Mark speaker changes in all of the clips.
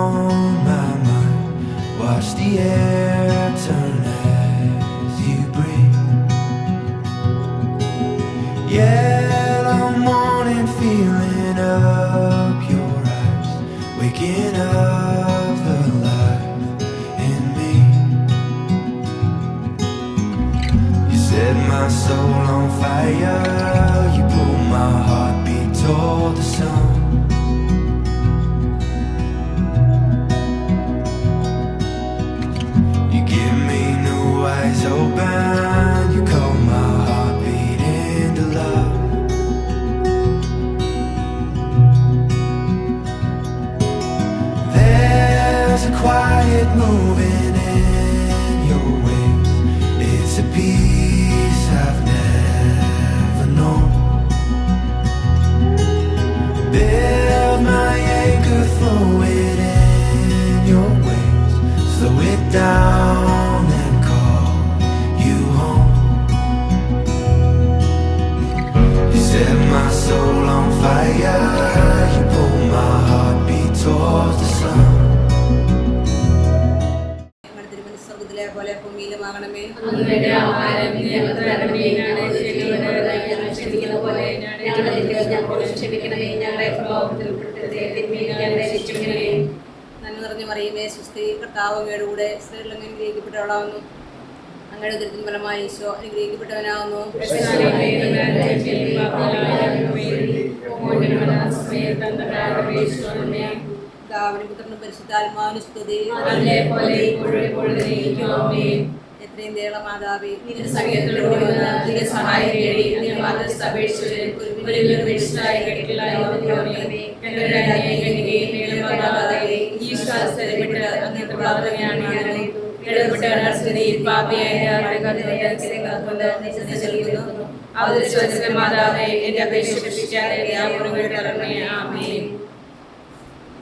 Speaker 1: on my mind. Watch the air turn as you breathe. Yellow morning feeling up your eyes, waking up the life in me. You set my soul on fire, you pull my heartbeat toward the sun. You give me new eyes open, you call my heartbeat into love. There's a quiet moving in your ways, it's a peace I've never known. Build my anchor, throw it in your ways, slow it down and call you home. You set my soul on fire, you pull my heartbeat towards the sun.
Speaker 2: പോലെ ഭൂമിയിലുമാകണമേ. നന്മ നിറഞ്ഞ മറിയമേ, സുസ്ഥി, കർത്താവ് അങ്ങയുടെ കൂടെ, സ്ത്രീകൾ അങ്ങ് അനുഗ്രഹിക്കപ്പെട്ടവളാവുന്നു. അങ്ങയുടെ ഉദരത്തിൻ ഫലമായി ഈശോ അനുഗ്രഹിക്കപ്പെട്ടവനാവുന്നു. പിതാവിനും പുത്രനും പരിശുദ്ധാത്മാവിനും സ്തുതി. എത്രയും ദയുള്ള മാതാവേ,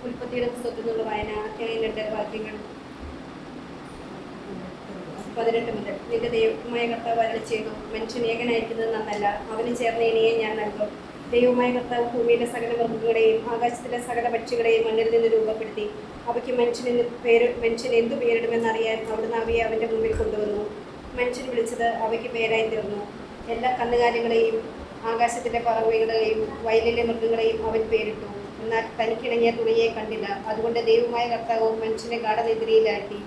Speaker 3: ഉൽപ്പത്തിയുടെ പുസ്തകത്തിൽ നിന്നുള്ള വായന അധ്യായം 2 വാക്യങ്ങൾ 18 മുതൽ. നിന്റെ ദൈവമായ കർത്താവ് അരുളി ചെയ്തു, മനുഷ്യൻ ഏകനായിരിക്കുന്നത് നന്നല്ല, അവന് ചേർന്ന ഇണിയെ ഞാൻ നൽകും. ദൈവമായ കർത്താവ് ഭൂമിയിലെ സകല മൃഗങ്ങളെയും ആകാശത്തിലെ സകല പക്ഷികളെയും മണ്ണിൽ നിന്ന് രൂപപ്പെടുത്തി അവയ്ക്ക് മനുഷ്യൻ എന്തു പേരിടുമെന്നറിയാൻ അവിടുന്ന് അവയെ അവൻ്റെ മുമ്പിൽ കൊണ്ടുവന്നു. മനുഷ്യൻ വിളിച്ചത് അവയ്ക്ക് പേരായി തീർന്നു. എല്ലാ കന്നുകാലികളെയും ആകാശത്തിലെ പറവകളെയും വയലിലെ മൃഗങ്ങളെയും അവൻ പേരിട്ടു. എന്നാൽ തനിക്കിണങ്ങിയ തുണിയെ കണ്ടില്ല. അതുകൊണ്ട് ദൈവമായ കർത്താവ് മനുഷ്യനെ ഗാഢനിദ്രയിലാക്കി.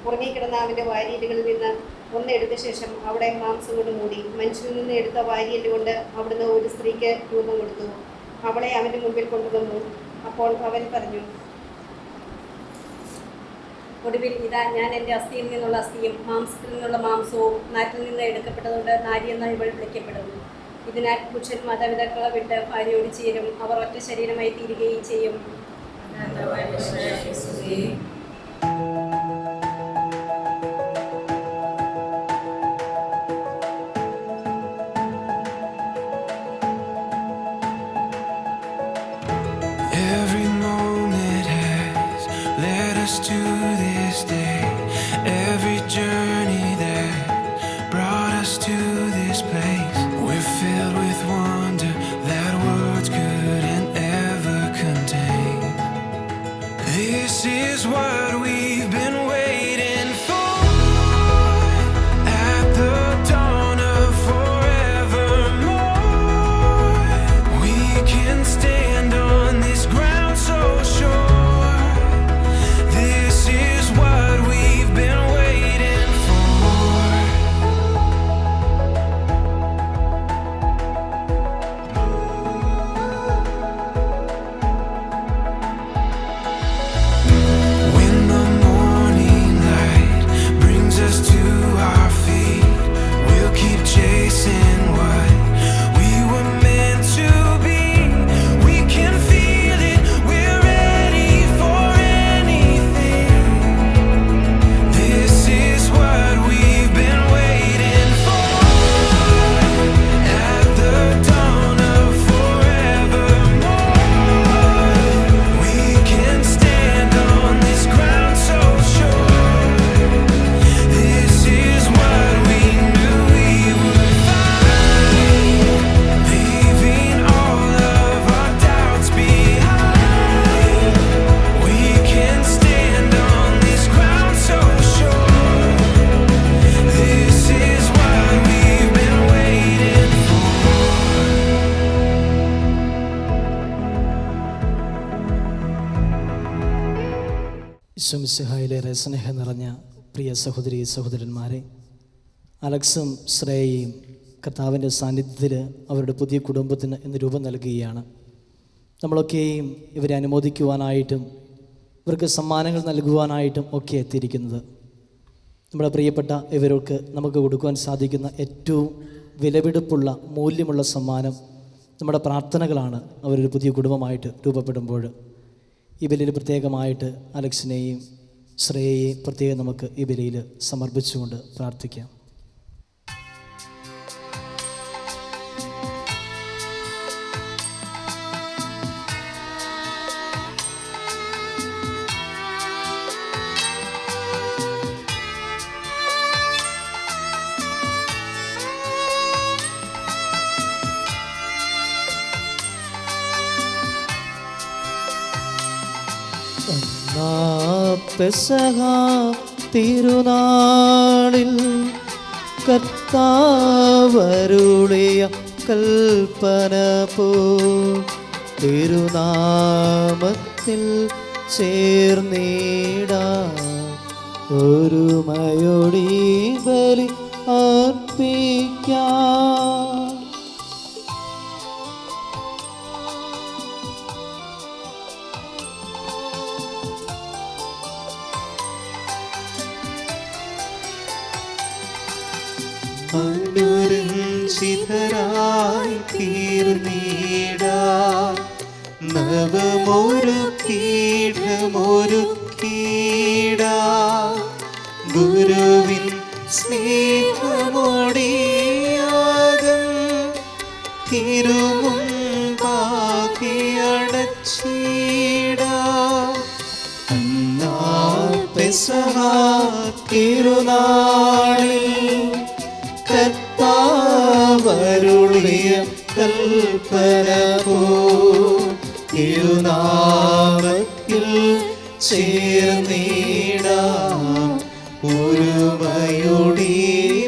Speaker 3: ഉറങ്ങിക്കിടന്ന അവൻ്റെ വാരിയലുകളിൽ നിന്ന് ഒന്ന് എടുത്ത ശേഷം അവിടെ മാംസം കൊണ്ട് മൂടി. മനുഷ്യനിൽ നിന്ന് എടുത്ത വാരിയല് കൊണ്ട് അവിടുന്ന് ഒരു സ്ത്രീക്ക് രൂപം കൊടുത്തു. അവളെ അവൻ്റെ മുമ്പിൽ കൊണ്ടുവന്നു. അപ്പോൾ അവൻ പറഞ്ഞു, ഒടുവിൽ ഇതാ, ഞാൻ എൻ്റെ അസ്ഥിയിൽ നിന്നുള്ള അസ്ഥിയും മാംസത്തിൽ നിന്നുള്ള മാംസവും നാട്ടിൽ നിന്ന് എടുക്കപ്പെട്ടതുകൊണ്ട് നാരി എന്ന ഇവൾ വിളിക്കപ്പെടുന്നു. ഇതിനാൽ പുരുഷൻ മാതാപിതാക്കളെ വിട്ട് ഭാര്യയോട് ചേരും, അവർ ഒറ്റ ശരീരമായി തീരുകയും ചെയ്യും.
Speaker 1: Every moment has led us to this day. Every journey that brought us to this place. We're filled with wonder that words couldn't ever contain. This is what we've been waiting for. At the dawn of forevermore, we can stand on this ground so sure. This is what we've been waiting for. When the morning
Speaker 4: ഈശോമിശിഹായിലേറെ സ്നേഹം നിറഞ്ഞ പ്രിയ സഹോദരി സഹോദരന്മാരെ, അലക്സും ശ്രേയയും കർത്താവിൻ്റെ സാന്നിധ്യത്തിൽ അവരുടെ പുതിയ കുടുംബത്തിന് ഇന്ന് രൂപം നൽകുകയാണ്. നമ്മളൊക്കെയും ഇവരെ അനുമോദിക്കുവാനായിട്ടും ഇവർക്ക് സമ്മാനങ്ങൾ നൽകുവാനായിട്ടും ഒക്കെ എത്തിയിരിക്കുന്നത്. നമ്മുടെ പ്രിയപ്പെട്ട ഇവർക്ക് നമുക്ക് കൊടുക്കുവാൻ സാധിക്കുന്ന ഏറ്റവും വിലപിടിപ്പുള്ള മൂല്യമുള്ള സമ്മാനം നമ്മുടെ പ്രാർത്ഥനകളാണ്. അവരൊരു പുതിയ കുടുംബമായിട്ട് രൂപപ്പെടുമ്പോൾ ഈ ബലിയിൽ പ്രത്യേകമായിട്ട് അലക്സിനെയും ശ്രേയയെയും പ്രത്യേകം നമുക്ക് ഈ ബലിയിൽ സമർപ്പിച്ചുകൊണ്ട് പ്രാർത്ഥിക്കാം. പെസഹ തിരുനാളിൽ കർത്താവരുളിയ കൽപ്പന പോ തിരുനാമത്തിൽ ചേർന്നിടാം ഒരുമയോടി ബലി അർപ്പിക്കാം.
Speaker 5: അനുരഞ്ജിതരായി തീർന്നിടാം നവമൊരു പീഠമൊരുക്കിടാം ഗുരുവിൻ സ്നേഹമോടിയാകം തിരുമുമ്പാകിയടച്ചിടാം. അന്നാ പെസഹ തിരുനാളിൽ കർത്താവരുളിയ കൽപ്പന പോ തിരുനാമത്തിൽ ചേർന്നിടാം ഒരുമയോടി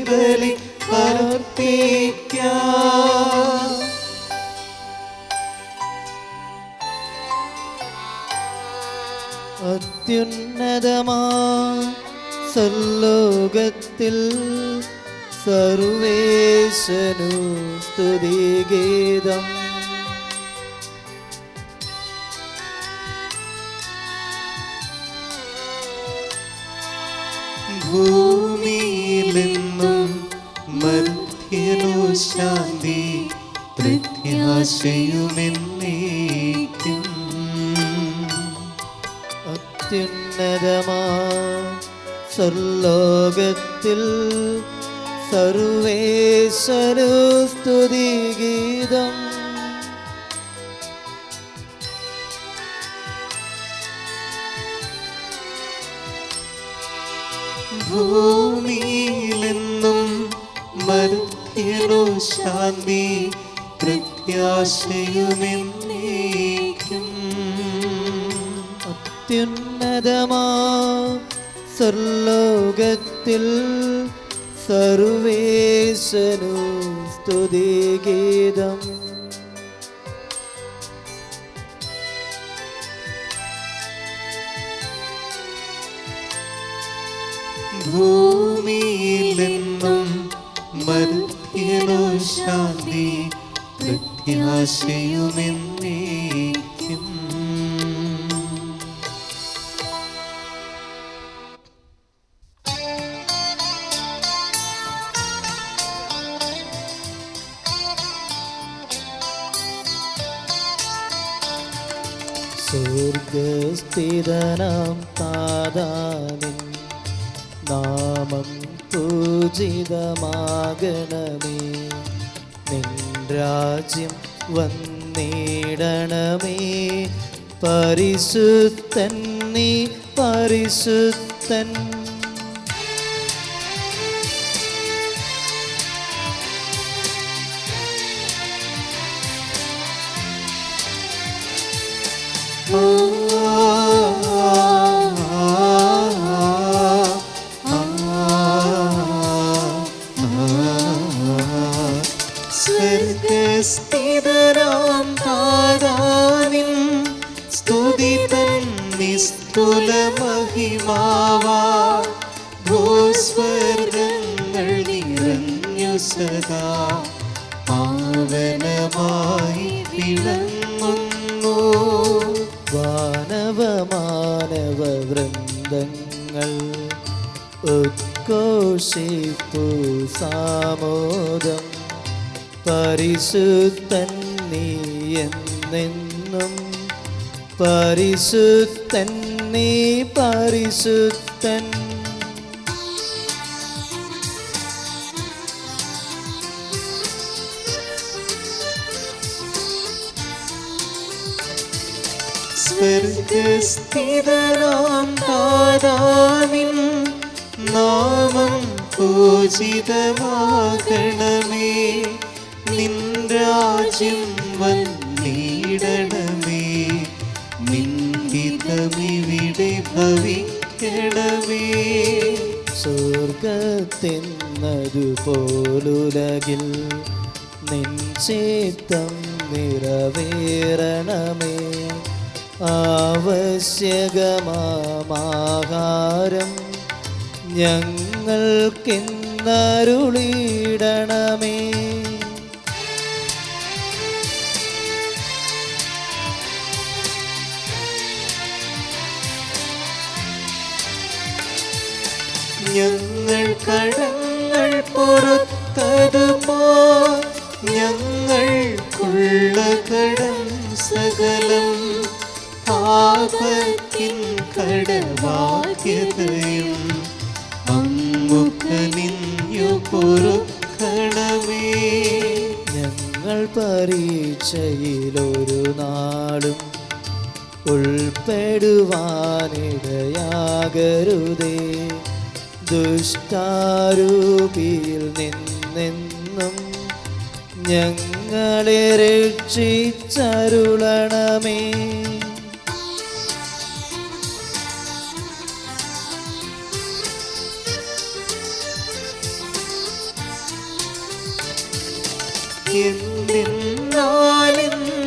Speaker 5: ബലി അർപ്പിക്കാം.
Speaker 4: അത്യുന്നതമാ സർലോകത്തിൽ സർവേശനു സ്തുതിഗീതം.
Speaker 5: ഭൂമിയിലെന്നും മർത്യനു ശാന്തി പ്രത്യാശയുമെന്നേക്കും.
Speaker 4: അത്യുന്നതമാ സർലോകത്തിൽ സർവേശ്വര സ്തുതിഗീതം.
Speaker 5: ഭൂമിയിലെന്നും മർത്യനു ശാന്തി പ്രത്യാശയുമെന്നേക്കും.
Speaker 4: അത്യുന്നതമാ സർലോകത്തിൽ സർവേശനു സ്തുതിഗീതം.
Speaker 5: ഭൂമിയിലെന്നും മർത്യനു ശാന്തി പ്രത്യാശയുമെന്നേക്കും.
Speaker 4: സ്വർഗസ്ഥിതനാം താതാനിൻ നാമം പൂജിതമാകണമേ. നിൻ രാജ്യം വന്നിടണമേ. പരിശുദ്ധൻ നീ പരിശുദ്ധൻ.
Speaker 5: സ്വർഗസ്ഥിതനാം താതാനിൻ സ്തുതി തൻ നിസ്തുലം മഹിമാവാ ഭൂസ്വർഗങ്ങൾ നിറഞ്ഞു സദാ പാവനമായി വിളങ്ങുന്നു.
Speaker 4: വാനവമാനവ വൃന്ദങ്ങൾ ഉദ്ഘോഷിപ്പു സാമോദം. പരിശുദ്ധൻ നീ എന്നെന്നും, പരിശുദ്ധൻ നീ പരിശുദ്ധൻ.
Speaker 5: സ്വർഗസ്ഥിതനാം താതാവിൻ നാമം പൂജിതമാകണമേ. നിൻ രാജ്യം വന്നിടണമേ. നിൻ ഹിതമിവിടെ ഭവിക്കണമേ.
Speaker 4: സ്വർഗത്തിന്നതുപോലുലകിൽ നിൻ ചിത്തം നിറവേറണമേ. ആവശ്യകമാഹാരം ഞങ്ങൾക്കിന്നരുളിയിടണമേ.
Speaker 5: ഞങ്ങൾ കടങ്ങൾ പുറത്തതുപോ ഞങ്ങൾക്കുള്ള കടം സകലം പാപത്തിൻ കടബാധ്യതയും അങ്ങു കനിഞ്ഞു പൊറുക്കണമേ.
Speaker 4: ഞങ്ങൾ പരീക്ഷയിലൊരു നാളും ഉൾപ്പെടുവാനിടയാകരുതേ. ദുഷ്ടാരൂപിയിൽ നിന്നെന്നും ഞങ്ങളെ രക്ഷിച്ചരുളണമേ.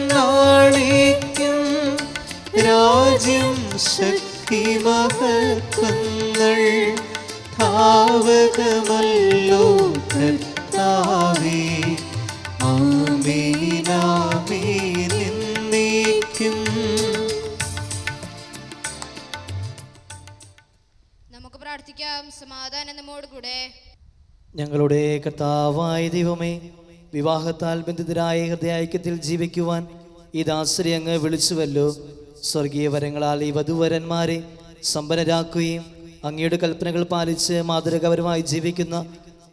Speaker 5: നാളേക്കും രാജ്യം ശക്തി മഹത്വങ്ങൾ ധാവകമല്ലോ കർത്താവേ. ആമേൻ ആമേൻ എന്നേക്കും.
Speaker 6: നമുക്ക് പ്രാർത്ഥിക്കാം. സമാധാനം നമ്മോട് കൂടെ.
Speaker 4: ഞങ്ങളുടെ കർത്താവായ ദൈവമേ, വിവാഹത്താൽ ബന്ധിതരായ ഹൃദയൈക്യത്തിൽ ജീവിക്കുവാൻ ഈ ദാസരെ അങ്ങ് വിളിച്ചുവല്ലോ. സ്വർഗീയ വരങ്ങളാൽ ഈ വധുവരന്മാരെ സമ്പന്നരാക്കുകയും അങ്ങയുടെ കൽപ്പനകൾ പാലിച്ച് മാതൃകാപരമായി ജീവിക്കുന്ന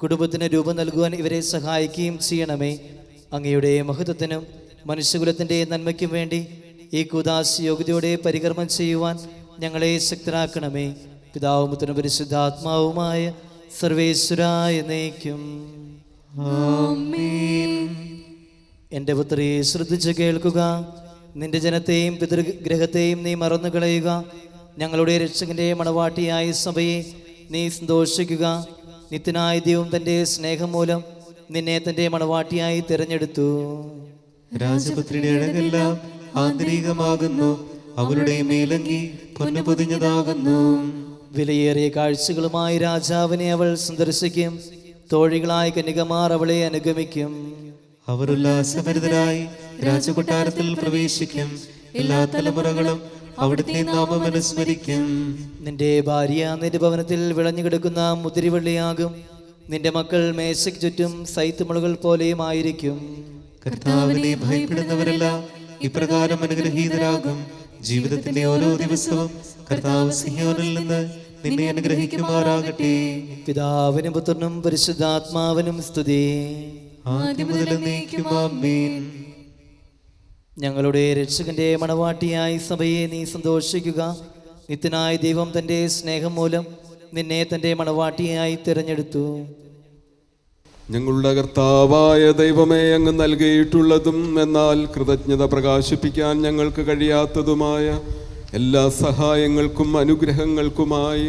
Speaker 4: കുടുംബത്തിന് രൂപം നൽകുവാൻ ഇവരെ സഹായിക്കുകയും ചെയ്യണമേ. അങ്ങയുടെ മഹത്വത്തിനും മനുഷ്യകുലത്തിൻ്റെ നന്മയ്ക്കും വേണ്ടി ഈ കൂദാശ യോഗ്യതയോടെ പരികർമ്മം ചെയ്യുവാൻ ഞങ്ങളെ ശക്തരാക്കണമേ. പിതാവും പുത്രനും പരിശുദ്ധാത്മാവുമായ സർവേശ്വരായ എന്നേക്കും. എൻ്റെ പുത്രി, ശ്രദ്ധിച്ച് കേൾക്കുക. നിന്റെ ജനത്തെയും പിതൃഗ്രഹത്തെയും നീ മറന്നു കളയുക. ഞങ്ങളുടെ രക്ഷകന്റെ മണവാട്ടിയായ സഭയെ നീ സന്തോഷിക്കുക. നിത്യനായ ദൈവം തൻ്റെ സ്നേഹം മൂലം നിന്നെ തൻ്റെ മണവാട്ടിയായി തിരഞ്ഞെടുത്തു.
Speaker 5: രാജപുത്രിയുടെ അഴകെല്ലാം ആന്തരികമാകുന്നു, അവളുടെ മേലങ്കി പൊന്നു പൊതിഞ്ഞതാകുന്നു.
Speaker 4: വിലയേറിയ കാഴ്ചകളുമായി രാജാവിനെ അവൾ സന്ദർശിക്കും. തോഴികളായ കന്യകമാർ അവളെ അനുഗമിക്കും.
Speaker 5: അവർ ഉല്ലാസഭരിതരായി രാജകൊട്ടാരത്തിൽ പ്രവേശിക്കും. എല്ലാ തലമുറകളും അവിടുത്തെ നാമം അനുസ്മരിക്കും.
Speaker 4: നിന്റെ ഭാര്യ നിന്റെ ഭവനത്തിൽ വിളഞ്ഞു കിടക്കുന്ന മുതിരിവള്ളിയാകും. നിന്റെ മക്കൾ മേശയ്ക്ക് ചുറ്റും സൈത്തുമുളുകൾ പോലെയും ആയിരിക്കും.
Speaker 5: കർത്താവിനെ ഭയപ്പെടുന്നവരെല്ലാം ഇപ്രകാരം അനുഗ്രഹീതരാകും. ജീവിതത്തിന്റെ ഓരോ ദിവസവും കർത്താവ് സിഹ്യോനിൽ നിന്ന് നിന്നെ അനുഗ്രഹിക്കുമാറാകട്ടെ.
Speaker 4: പിതാവിനും പുത്രനും പരിശുദ്ധാത്മാവിനും സ്തുതി.
Speaker 5: ആദ്യം മുതൽ എന്നേക്കും ആമേൻ.
Speaker 4: ഞങ്ങളുടെ രക്ഷകന്റെ മണവാട്ടിയായി സഭയെ നീ സന്തോഷിക്കുക. നിത്യനായ ദൈവം തൻ്റെ സ്നേഹം മൂലം നിന്നെ തൻ്റെ മണവാട്ടിയായി തിരഞ്ഞെടുത്തു.
Speaker 7: ഞങ്ങളുടെ കർത്താവായ ദൈവമേ, അങ്ങ് നൽകിയിട്ടുള്ളതും എന്നാൽ കൃതജ്ഞത പ്രകാശിപ്പിക്കാൻ ഞങ്ങൾക്ക് കഴിയാത്തതുമായ എല്ലാ സഹായങ്ങൾക്കും അനുഗ്രഹങ്ങൾക്കുമായി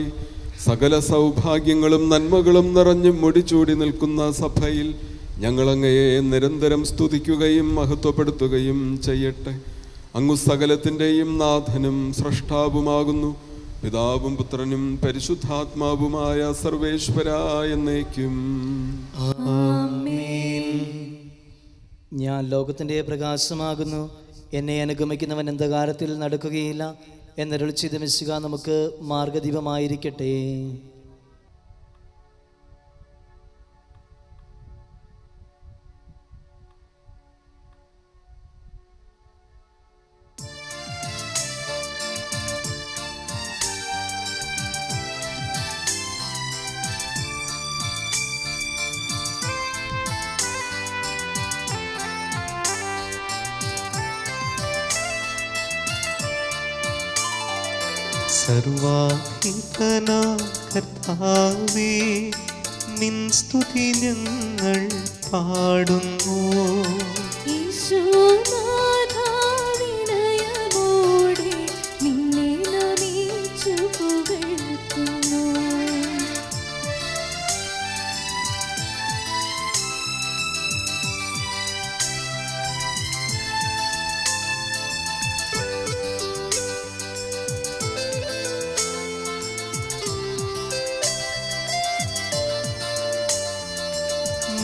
Speaker 7: സകല സൗഭാഗ്യങ്ങളും നന്മകളും നിറഞ്ഞു മുടിച്ചൂടി നിൽക്കുന്ന സഭയിൽ ഞങ്ങളങ്ങയെ നിരന്തരം സ്തുതിക്കുകയും മഹത്വപ്പെടുത്തുകയും ചെയ്യട്ടെ. അങ്ങു സകലത്തിൻ്റെയും നാഥനും സ്രഷ്ടാവുമാകുന്നു. പിതാവും പുത്രനും പരിശുദ്ധാത്മാവുമായ സർവേശ്വരായ എന്നേക്കും.
Speaker 4: ഞാൻ ലോകത്തിൻ്റെ പ്രകാശമാകുന്നു, എന്നെ അനുഗമിക്കുന്നവൻ അന്ധകാരത്തിൽ നടക്കുകയില്ല എന്നരുളി ചെയ്ത മിശിഹ നമുക്ക് മാർഗദീപമായിരിക്കട്ടെ.
Speaker 5: സർവാധിപനാ കർത്താവേ, നിൻ സ്തുതി ഞങ്ങൾ പാടുന്നു.
Speaker 8: ഈശോനാഥാവിനയമോടെ നിന്നെ നമിച്ചു പുകഴ്ത്തുന്നു.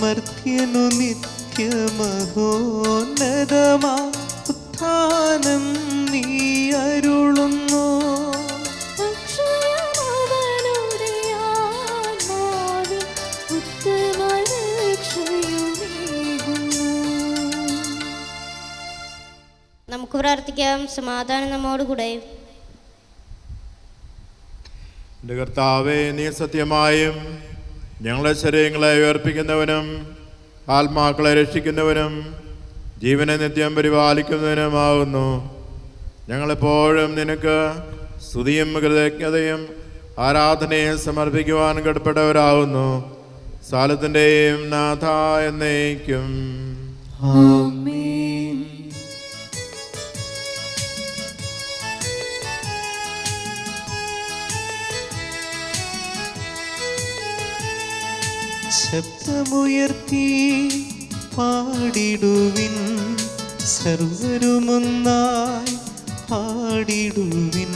Speaker 5: മർത്യനു നിത്യമഹോന്നതമാ ഉത്ഥാനം നീ അരുളുന്നു.
Speaker 8: അക്ഷയമവനുടെ ആത്മാവിൽ ഉത്തമ രക്ഷയുമേകുന്നു.
Speaker 9: നമുക്ക് പ്രാർത്ഥിക്കാം. സമാധാനം നമ്മോടുകൂടെ.
Speaker 10: എൻ്റെ കർത്താവേ, നീ സത്യമായും ഞങ്ങളെ ശരീരങ്ങളെ ഉയർപ്പിക്കുന്നവനും ആത്മാക്കളെ രക്ഷിക്കുന്നവനും ജീവനെ നിത്യം പരിപാലിക്കുന്നവനുമാകുന്നു. ഞങ്ങളെപ്പോഴും നിനക്ക് സ്തുതിയും കൃതജ്ഞതയും ആരാധനയും സമർപ്പിക്കുവാൻ കടപ്പെട്ടവരാകുന്നു. സാലത്തിൻ്റെയും നാഥ എന്നേക്കും.
Speaker 5: ശബ്ദമുയർത്തി പാടിടുവിൻ, സർവരുമൊന്നായി പാടിടുവിൻ.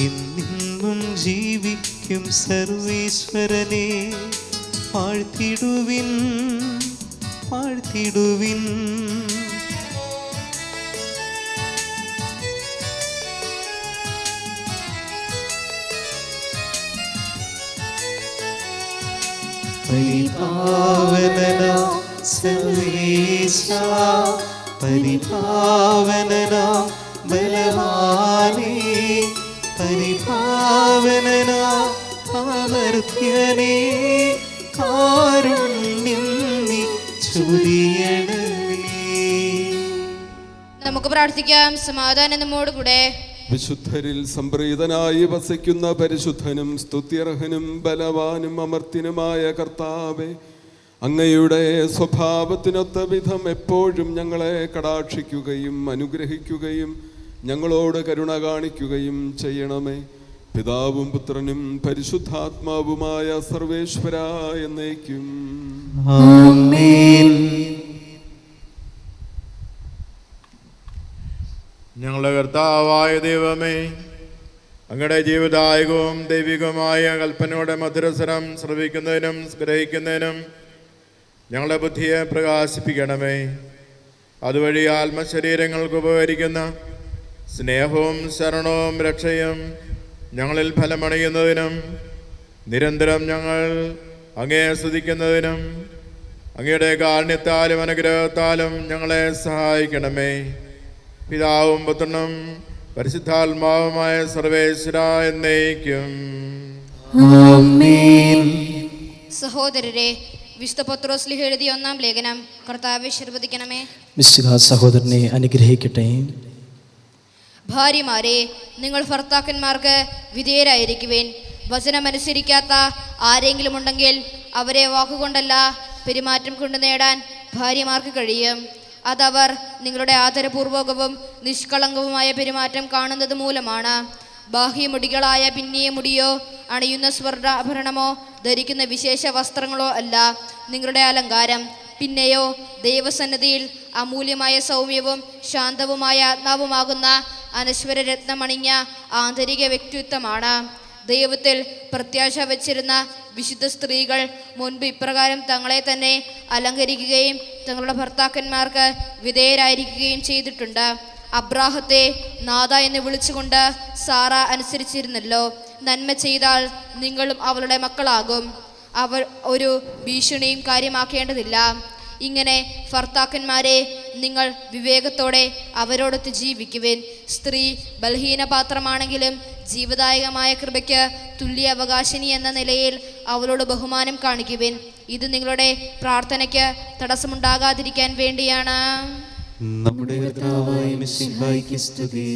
Speaker 5: ഇന്നും ജീവിക്കും സർവേശ്വരനെ വാഴ്ത്തിടുവിൻ, വാഴ്ത്തിടുവിൻ. പരിപാവനനാം സർവേശാ, പരിപാവനനാം ബലവാനേ, പരിപാവനനാം അമർത്യനേ, കാരുണ്യം നീ ചൊരിയണമേ.
Speaker 6: നമുക്ക് പ്രാർത്ഥിക്കാം. സമാധാനം നമ്മോടുകൂടെ.
Speaker 7: വിശുദ്ധരിൽ സംപ്രീതനായി വസിക്കുന്ന പരിശുദ്ധനും സ്തുത്യർഹനും ബലവാനും അമർത്യനുമായ കർത്താവേ, അങ്ങയുടെ സ്വഭാവത്തിനൊത്ത വിധം എപ്പോഴും ഞങ്ങളെ കടാക്ഷിക്കുകയും അനുഗ്രഹിക്കുകയും ഞങ്ങളോട് കരുണ കാണിക്കുകയും ചെയ്യണമേ. പിതാവും പുത്രനും പരിശുദ്ധാത്മാവുമായ സർവേശ്വരായ എന്നേക്കും.
Speaker 10: ഞങ്ങളുടെ കർത്താവായ ദൈവമേ, അങ്ങയുടെ ജീവദായകവും ദൈവികവുമായ കൽപ്പനയുടെ മധുരസ്വരം ശ്രവിക്കുന്നതിനും ഗ്രഹിക്കുന്നതിനും ഞങ്ങളുടെ ബുദ്ധിയെ പ്രകാശിപ്പിക്കണമേ. അതുവഴി ആത്മശരീരങ്ങൾക്ക് ഉപകരിക്കുന്ന സ്നേഹവും ശരണവും രക്ഷയും ഞങ്ങളിൽ ഫലമണിയുന്നതിനും നിരന്തരം ഞങ്ങൾ അങ്ങയെ സ്തുതിക്കുന്നതിനും അങ്ങയുടെ കാരുണ്യത്താലും അനുഗ്രഹത്താലും ഞങ്ങളെ സഹായിക്കണമേ. പിതാവും പുത്രനും പരിശുദ്ധാത്മാവുമായ സർവേശ്വര എന്നേക്കും.
Speaker 6: സഹോദരരെ, വിശുദ്ധ പത്രോസ് എഴുതിയ 1-ാം ലേഖനം കർത്താവെ ആശീർവദിക്കണമേ.
Speaker 4: മിശിഹ സഹോദരനെ അനുഗ്രഹിക്കട്ടെ.
Speaker 6: ഭാര്യമാരെ, നിങ്ങൾ ഭർത്താക്കന്മാർക്ക് വിധേയരായിരിക്കുവിൻ. വചനമനുസരിക്കാത്ത ആരെങ്കിലും ഉണ്ടെങ്കിൽ അവരെ വാക്കുകൊണ്ടല്ല പെരുമാറ്റം കൊണ്ട് നേടാൻ ഭാര്യമാർക്ക് കഴിയും. അതവർ നിങ്ങളുടെ ആദരപൂർവകവും നിഷ്കളങ്കവുമായ പെരുമാറ്റം കാണുന്നത് മൂലമാണ്. ബാഹ്യമുടികളായ പിന്നിയ മുടിയോ അണിയുന്ന സ്വർണ്ണാഭരണമോ ധരിക്കുന്ന വിശേഷ വസ്ത്രങ്ങളോ അല്ല നിങ്ങളുടെ അലങ്കാരം. പിന്നെയോ ദൈവസന്നിധിയിൽ അമൂല്യമായ സൗമ്യവും ശാന്തവുമായ ആത്മാവുമാകുന്ന അനശ്വര രത്നമണിഞ്ഞ ആന്തരിക വ്യക്തിത്വമാണ്. ദൈവത്തിൽ പ്രത്യാശ വച്ചിരുന്ന വിശുദ്ധ സ്ത്രീകൾ മുൻപ് ഇപ്രകാരം തങ്ങളെ തന്നെ അലങ്കരിക്കുകയും തങ്ങളുടെ ഭർത്താക്കന്മാർക്ക് വിധേയരായിരിക്കുകയും ചെയ്തിട്ടുണ്ട്. അബ്രാഹത്തെ നാഥ എന്ന് വിളിച്ചുകൊണ്ട് സാറ അനുസരിച്ചിരുന്നല്ലോ. നന്മ ചെയ്താൽ നിങ്ങളും അവളുടെ മക്കളാകും. അവർ ഒരു ഭീഷണിയും കാര്യമാക്കേണ്ടതില്ല. ഇങ്ങനെ ഭർത്താക്കന്മാരെ നിങ്ങൾ വിവേകത്തോടെ അവരോടൊത്ത് ജീവിക്കുവിൻ. സ്ത്രീ ബലഹീന പാത്രമാണെങ്കിലും ജീവദായകമായ കൃപയ്ക്ക് തുല്യ അവകാശിനി എന്ന നിലയിൽ അവളോട് ബഹുമാനം കാണിക്കുവിൻ. ഇത് നിങ്ങളുടെ പ്രാർത്ഥനയ്ക്ക് തടസ്സമുണ്ടാകാതിരിക്കാൻ വേണ്ടിയാണ്.
Speaker 5: നമ്മുടെ കർത്താവായ മിശിഹായ്ക്ക് സ്തുതി.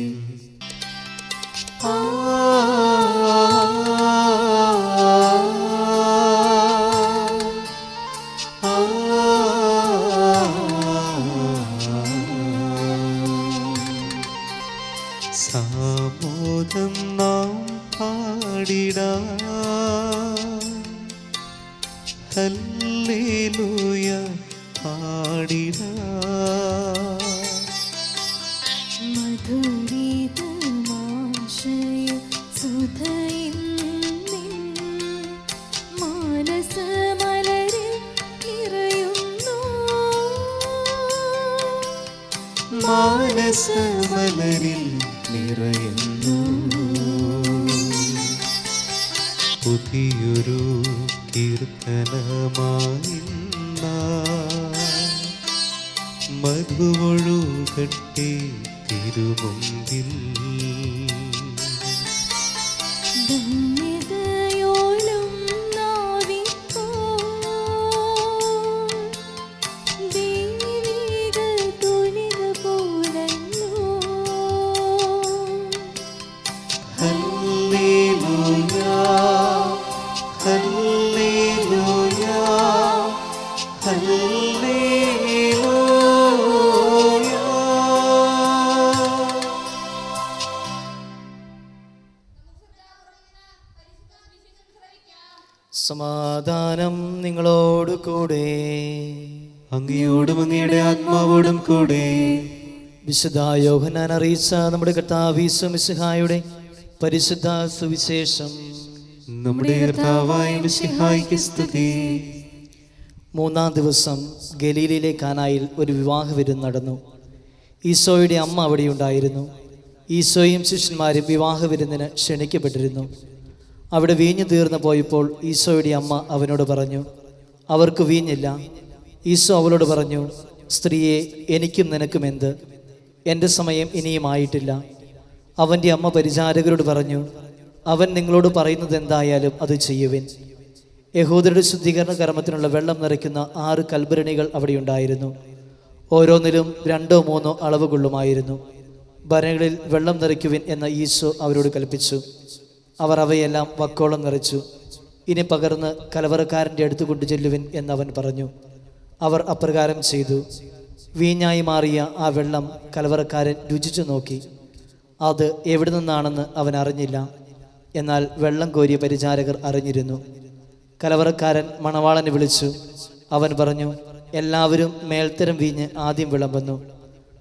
Speaker 5: സാമോദം നാം പാടിടാം, ഹല്ലേലൂയ പാടിടാം.
Speaker 8: മധുരിതമാശയ സുധയിൻ മാനസമലരിൽ നിറയുന്നു,
Speaker 5: മാനസമലരിൽ നിറയുന്നു. പുതിയൊരു കീർത്തനമായി മധുവൊഴുകട്ടെ തിരുമുമ്പിൽ.
Speaker 8: ധന്യതയോലും നാവിപ്പോ ദൈവിക തുനിക പോലല്ലോ.
Speaker 5: Hallelujah hallelujah hallelujah.
Speaker 4: സമാധാനം നിങ്ങളോട് കൂടെ.
Speaker 5: അങ്ങയോടും അങ്ങയുടെ ആത്മാവോടും കൂടെ.
Speaker 4: വിശുദ്ധ യോഹന്നാൻ അറിയിച്ച നമ്മുടെ കർത്താവ് ഈശോ മിശിഹായുടെ പരിശുദ്ധ സുവിശേഷം.
Speaker 5: നമ്മുടെ കർത്താവായ മിശിഹായ്ക്ക് സ്തുതി.
Speaker 4: 3-ാം ദിവസം ഗലീലയിലെ കാനായിൽ ഒരു വിവാഹ വിരുന്ന് നടന്നു. ഈശോയുടെ അമ്മ അവിടെയുണ്ടായിരുന്നു. ഈശോയും ശിഷ്യന്മാരും വിവാഹ വിരുന്നിന് ക്ഷണിക്കപ്പെട്ടിരുന്നു. അവിടെ വീഞ്ഞു തീർന്നു പോയപ്പോൾ ഈശോയുടെ അമ്മ അവനോട് പറഞ്ഞു, അവർക്ക് വീഞ്ഞില്ല. ഈശോ അവളോട് പറഞ്ഞു, സ്ത്രീയെ, എനിക്കും നിനക്കും എന്ത്? എൻ്റെ സമയം ഇനിയും ആയിട്ടില്ല. അവൻ്റെ അമ്മ പരിചാരകരോട് പറഞ്ഞു, അവൻ നിങ്ങളോട് പറയുന്നത് എന്തായാലും അത് ചെയ്യുവിൻ. യഹൂദരുടെ ശുദ്ധീകരണ കർമ്മത്തിനുള്ള വെള്ളം നിറയ്ക്കുന്ന 6 കൽഭരണികൾ അവിടെയുണ്ടായിരുന്നു. ഓരോന്നിലും 2-3 അളവ് കൊള്ളുമായിരുന്നു. ഭരണികളിൽ വെള്ളം നിറയ്ക്കുവിൻ എന്ന് ഈശോ അവരോട് കൽപ്പിച്ചു. അവർ അവയെല്ലാം വക്കോളം നിറച്ചു. ഇനി പകർന്ന് കലവറക്കാരൻ്റെ അടുത്ത് കൊണ്ടു ചെല്ലുവിൻ എന്നവൻ പറഞ്ഞു. അവർ അപ്രകാരം ചെയ്തു. വീഞ്ഞായി മാറിയ ആ വെള്ളം കലവറക്കാരൻ രുചിച്ചു നോക്കി. അത് എവിടെ നിന്നാണെന്ന് അവൻ അറിഞ്ഞില്ല. എന്നാൽ വെള്ളം കോരിയ പരിചാരകർ അറിഞ്ഞിരുന്നു. കലവറക്കാരൻ മണവാളനെ വിളിച്ചു. അവൻ പറഞ്ഞു, എല്ലാവരും മേൽത്തരം വീഞ്ഞ് ആദ്യം വിളമ്പുന്നു,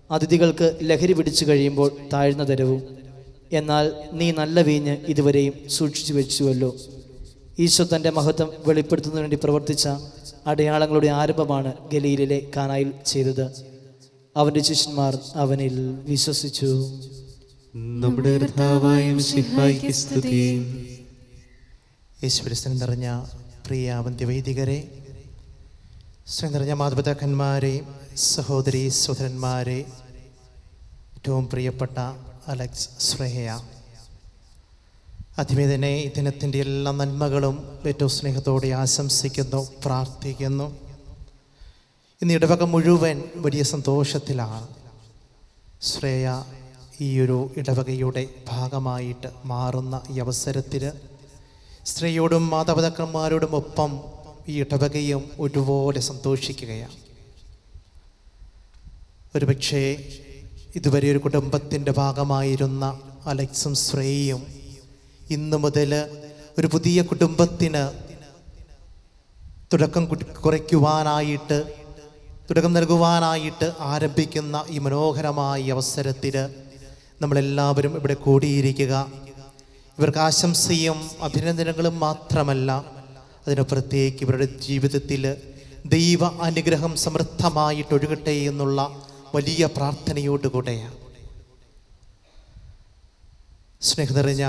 Speaker 4: അതിഥികൾക്ക് ലഹരി പിടിച്ചു കഴിയുമ്പോൾ താഴ്ന്ന തരവും. എന്നാൽ നീ നല്ല വീഞ്ഞ് ഇതുവരെയും സൂക്ഷിച്ചു വെച്ചുവല്ലോ. ഈശോ തൻ്റെ മഹത്വം വെളിപ്പെടുത്തുന്നതിന് വേണ്ടി പ്രവർത്തിച്ച അടയാളങ്ങളുടെ ആരംഭമാണ് ഗലീലിലെ കാനായിൽ ചെയ്തത്. അവൻ്റെ ശിഷ്യന്മാർ അവനിൽ വിശ്വസിച്ചു.
Speaker 5: നമ്മുടെ കർത്താവായ മിശിഹായ്ക്ക് സ്തുതി.
Speaker 11: യേശുക്രിസ്തുവിൽ നിറഞ്ഞ പ്രിയ വന്ധ്യവൈദികരെ, സ്നേഹം നിറഞ്ഞ മാതാപിതാക്കന്മാരെ, സഹോദരി സഹോദരന്മാരെ, ഏറ്റവും പ്രിയപ്പെട്ട അലക്സ് ശ്രേയ, അതിവേദനെ ഈ ദിനത്തിൻ്റെ എല്ലാ നന്മകളും ഏറ്റവും സ്നേഹത്തോടെ ആശംസിക്കുന്നു, പ്രാർത്ഥിക്കുന്നു. ഇന്ന് ഇടവക മുഴുവൻ വലിയ സന്തോഷത്തിലാണ്. ശ്രേയ ഈ ഒരു ഇടവകയുടെ ഭാഗമായിട്ട് മാറുന്ന ഈ അവസരത്തിൽ സ്ത്രീയോടും മാതാപിതാക്കന്മാരോടും ഒപ്പം ഈ ഇടവകയും ഒരുപോലെ സന്തോഷിക്കുകയാണ്. ഒരുപക്ഷേ ഇതുവരെ ഒരു കുടുംബത്തിൻ്റെ ഭാഗമായിരുന്ന അലക്സും ശ്രേയയും ഇന്നു മുതൽ ഒരു പുതിയ കുടുംബത്തിന് തുടക്കം നൽകുവാനായിട്ട് ആരംഭിക്കുന്ന ഈ മനോഹരമായ അവസരത്തിൽ നമ്മളെല്ലാവരും ഇവിടെ കൂടിയിരിക്കുക ഇവർക്ക് ആശംസയും അഭിനന്ദനങ്ങളും മാത്രമല്ല, അതിനപ്പുറത്തേക്ക് ഇവരുടെ ജീവിതത്തിൽ ദൈവ അനുഗ്രഹം സമൃദ്ധമായിട്ട് ഒഴുകട്ടെ എന്നുള്ള വലിയ പ്രാർത്ഥനയോടുകൂടെയാണ്. സ്നേഹം നിറഞ്ഞ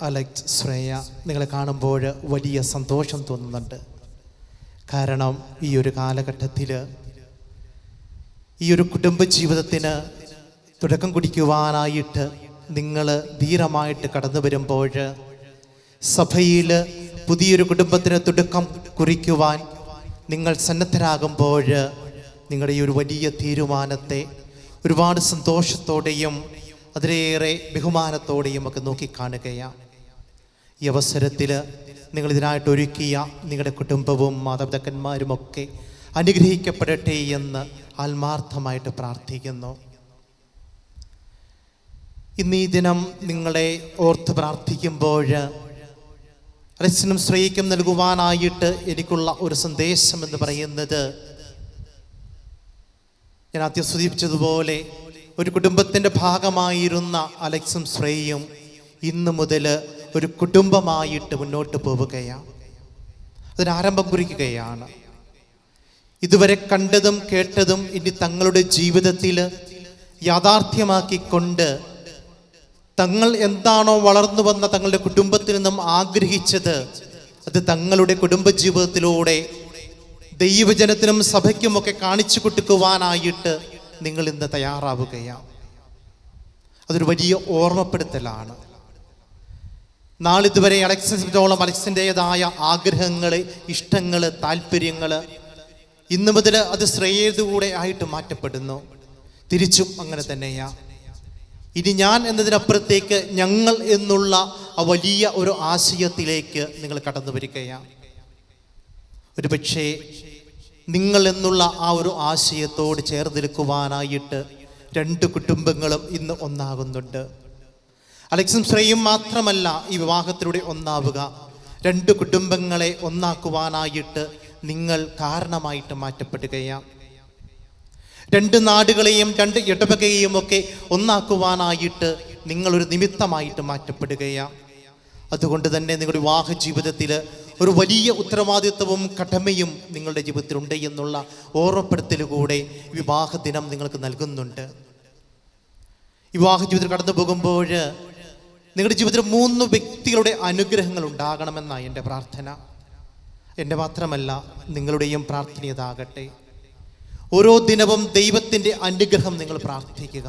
Speaker 11: അലക്സ്, ശ്രേയ, നിങ്ങളെ കാണുമ്പോൾ വലിയ സന്തോഷം തോന്നുന്നുണ്ട്. കാരണം ഈ ഒരു കാലഘട്ടത്തിൽ ഈ ഒരു കുടുംബജീവിതത്തിന് തുടക്കം കുറിക്കുവാനായിട്ട് നിങ്ങൾ ധീരമായിട്ട് കടന്നു വരുമ്പോൾ, സഭയിൽ പുതിയൊരു കുടുംബത്തിന് തുടക്കം കുറിക്കുവാൻ നിങ്ങൾ സന്നദ്ധരാകുമ്പോൾ, നിങ്ങളുടെ ഈ ഒരു വലിയ തീരുമാനത്തെ ഒരുപാട് സന്തോഷത്തോടെയും അതിലേറെ ബഹുമാനത്തോടെയും ഒക്കെ നോക്കിക്കാണുകയാണ്. ഈ അവസരത്തിൽ നിങ്ങളിതിനായിട്ട് ഒരുക്കിയ നിങ്ങളുടെ കുടുംബവും മാതാപിതാക്കന്മാരുമൊക്കെ അനുഗ്രഹിക്കപ്പെടട്ടെ എന്ന് ആത്മാർത്ഥമായിട്ട് പ്രാർത്ഥിക്കുന്നു. ഇന്ന് ഈ ദിനം നിങ്ങളെ ഓർത്ത് പ്രാർത്ഥിക്കുമ്പോൾ അലക്സിനും ശ്രേയയ്ക്കും നൽകുവാനായിട്ട് എനിക്കുള്ള ഒരു സന്ദേശം എന്ന് പറയുന്നത്, ഞാൻ ആദ്യം സൂചിപ്പിച്ചതുപോലെ ഒരു കുടുംബത്തിൻ്റെ ഭാഗമായിരുന്ന അലക്സും ശ്രേയയും ഇന്ന് മുതൽ ഒരു കുടുംബമായിട്ട് മുന്നോട്ട് പോവുകയാണ്. അതിനാരംഭം കുറിക്കുകയാണ്. ഇതുവരെ കണ്ടതും കേട്ടതും ഇനി തങ്ങളുടെ ജീവിതത്തിൽ യാഥാർത്ഥ്യമാക്കിക്കൊണ്ട് തങ്ങൾ എന്താണോ വളർന്നു വന്ന തങ്ങളുടെ കുടുംബത്തിൽ നിന്നും ആഗ്രഹിച്ചത്, അത് തങ്ങളുടെ കുടുംബജീവിതത്തിലൂടെ ദൈവജനത്തിനും സഭയ്ക്കുമൊക്കെ കാണിച്ചു കൊടുക്കുവാനായിട്ട് നിങ്ങൾ ഇന്ന് തയ്യാറാവുകയാണ്. അതൊരു വലിയ ഓർമ്മപ്പെടുത്തലാണ്. നാളിതുവരെ അലക്സിനെ സംബന്ധിച്ചോളം അലക്സിൻ്റെതായ ആഗ്രഹങ്ങൾ, ഇഷ്ടങ്ങൾ, താല്പര്യങ്ങൾ ഇന്നു മുതൽ അത് ശ്രേയയുടെ ആയിട്ട് മാറ്റപ്പെടുന്നു. തിരിച്ചും അങ്ങനെ തന്നെയാണ്. ഇനി ഞാൻ എന്നതിനപ്പുറത്തേക്ക് ഞങ്ങൾ എന്നുള്ള ആ വലിയ ഒരു ആശയത്തിലേക്ക് നിങ്ങൾ കടന്നു വരികയാണ്. ഒരു പക്ഷേ നിങ്ങൾ എന്നുള്ള ആ ഒരു ആശയത്തോട് ചേർന്ന് നിൽക്കുവാനായിട്ട് രണ്ട് കുടുംബങ്ങളും ഇന്ന് ഒന്നാകുന്നുണ്ട്. അലക്സും ശ്രേയയും മാത്രമല്ല ഈ വിവാഹത്തിലൂടെ ഒന്നാവുക, രണ്ട് കുടുംബങ്ങളെ ഒന്നാക്കുവാനായിട്ട് നിങ്ങൾ കാരണമായിട്ട് മാറ്റപ്പെടുകയാണ്. രണ്ട് നാടുകളെയും രണ്ട് ഇടവകയെയും ഒക്കെ ഒന്നാക്കുവാനായിട്ട് നിങ്ങളൊരു നിമിത്തമായിട്ട് മാറ്റപ്പെടുകയാണ്. അതുകൊണ്ട് തന്നെ നിങ്ങളുടെ വിവാഹ ജീവിതത്തിൽ ഒരു വലിയ ഉത്തരവാദിത്വവും കടമയും നിങ്ങളുടെ ജീവിതത്തിലുണ്ട് എന്നുള്ള ഓർമ്മപ്പെടുത്തലുകൂടെ വിവാഹ ദിനം നിങ്ങൾക്ക് നൽകുന്നുണ്ട്. വിവാഹ ജീവിതത്തിൽ കടന്നു പോകുമ്പോൾ നിങ്ങളുടെ ജീവിതത്തിൽ 3 വ്യക്തികളുടെ അനുഗ്രഹങ്ങൾ ഉണ്ടാകണമെന്നാണ് എൻ്റെ പ്രാർത്ഥന. എൻ്റെ മാത്രമല്ല, നിങ്ങളുടെയും പ്രാർത്ഥനയതാകട്ടെ. ഓരോ ദിനവും ദൈവത്തിൻ്റെ അനുഗ്രഹം നിങ്ങൾ പ്രാർത്ഥിക്കുക.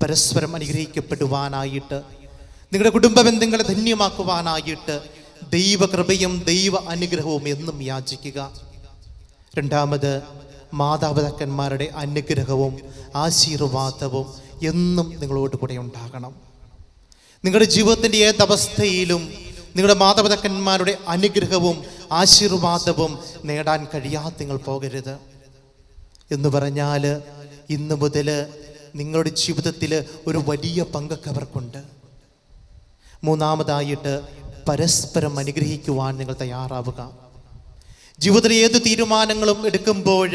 Speaker 11: പരസ്പരം അനുഗ്രഹിക്കപ്പെടുവാനായിട്ട്, നിങ്ങളുടെ കുടുംബ ബന്ധങ്ങളെ ധന്യമാക്കുവാനായിട്ട് ദൈവകൃപയും ദൈവ അനുഗ്രഹവും എന്നും യാചിക്കുക. രണ്ടാമത്, മാതാപിതാക്കന്മാരുടെ അനുഗ്രഹവും ആശീർവാദവും എന്നും നിങ്ങളോട് കൂടെ ഉണ്ടാകണം. നിങ്ങളുടെ ജീവിതത്തിൻ്റെ ഏതവസ്ഥയിലും നിങ്ങളുടെ മാതാപിതാക്കന്മാരുടെ അനുഗ്രഹവും ആശീർവാദവും നേടാൻ കഴിയാതെ നിങ്ങൾ പോകരുത്. എന്ന് പറഞ്ഞാൽ ഇന്ന് മുതൽ നിങ്ങളുടെ ജീവിതത്തിൽ ഒരു വലിയ പങ്കൊക്കെ അവർക്കുണ്ട്. മൂന്നാമതായിട്ട്, പരസ്പരം അനുഗ്രഹിക്കുവാൻ നിങ്ങൾ തയ്യാറാവുക. ജീവിതത്തിൽ ഏത് തീരുമാനങ്ങളും എടുക്കുമ്പോൾ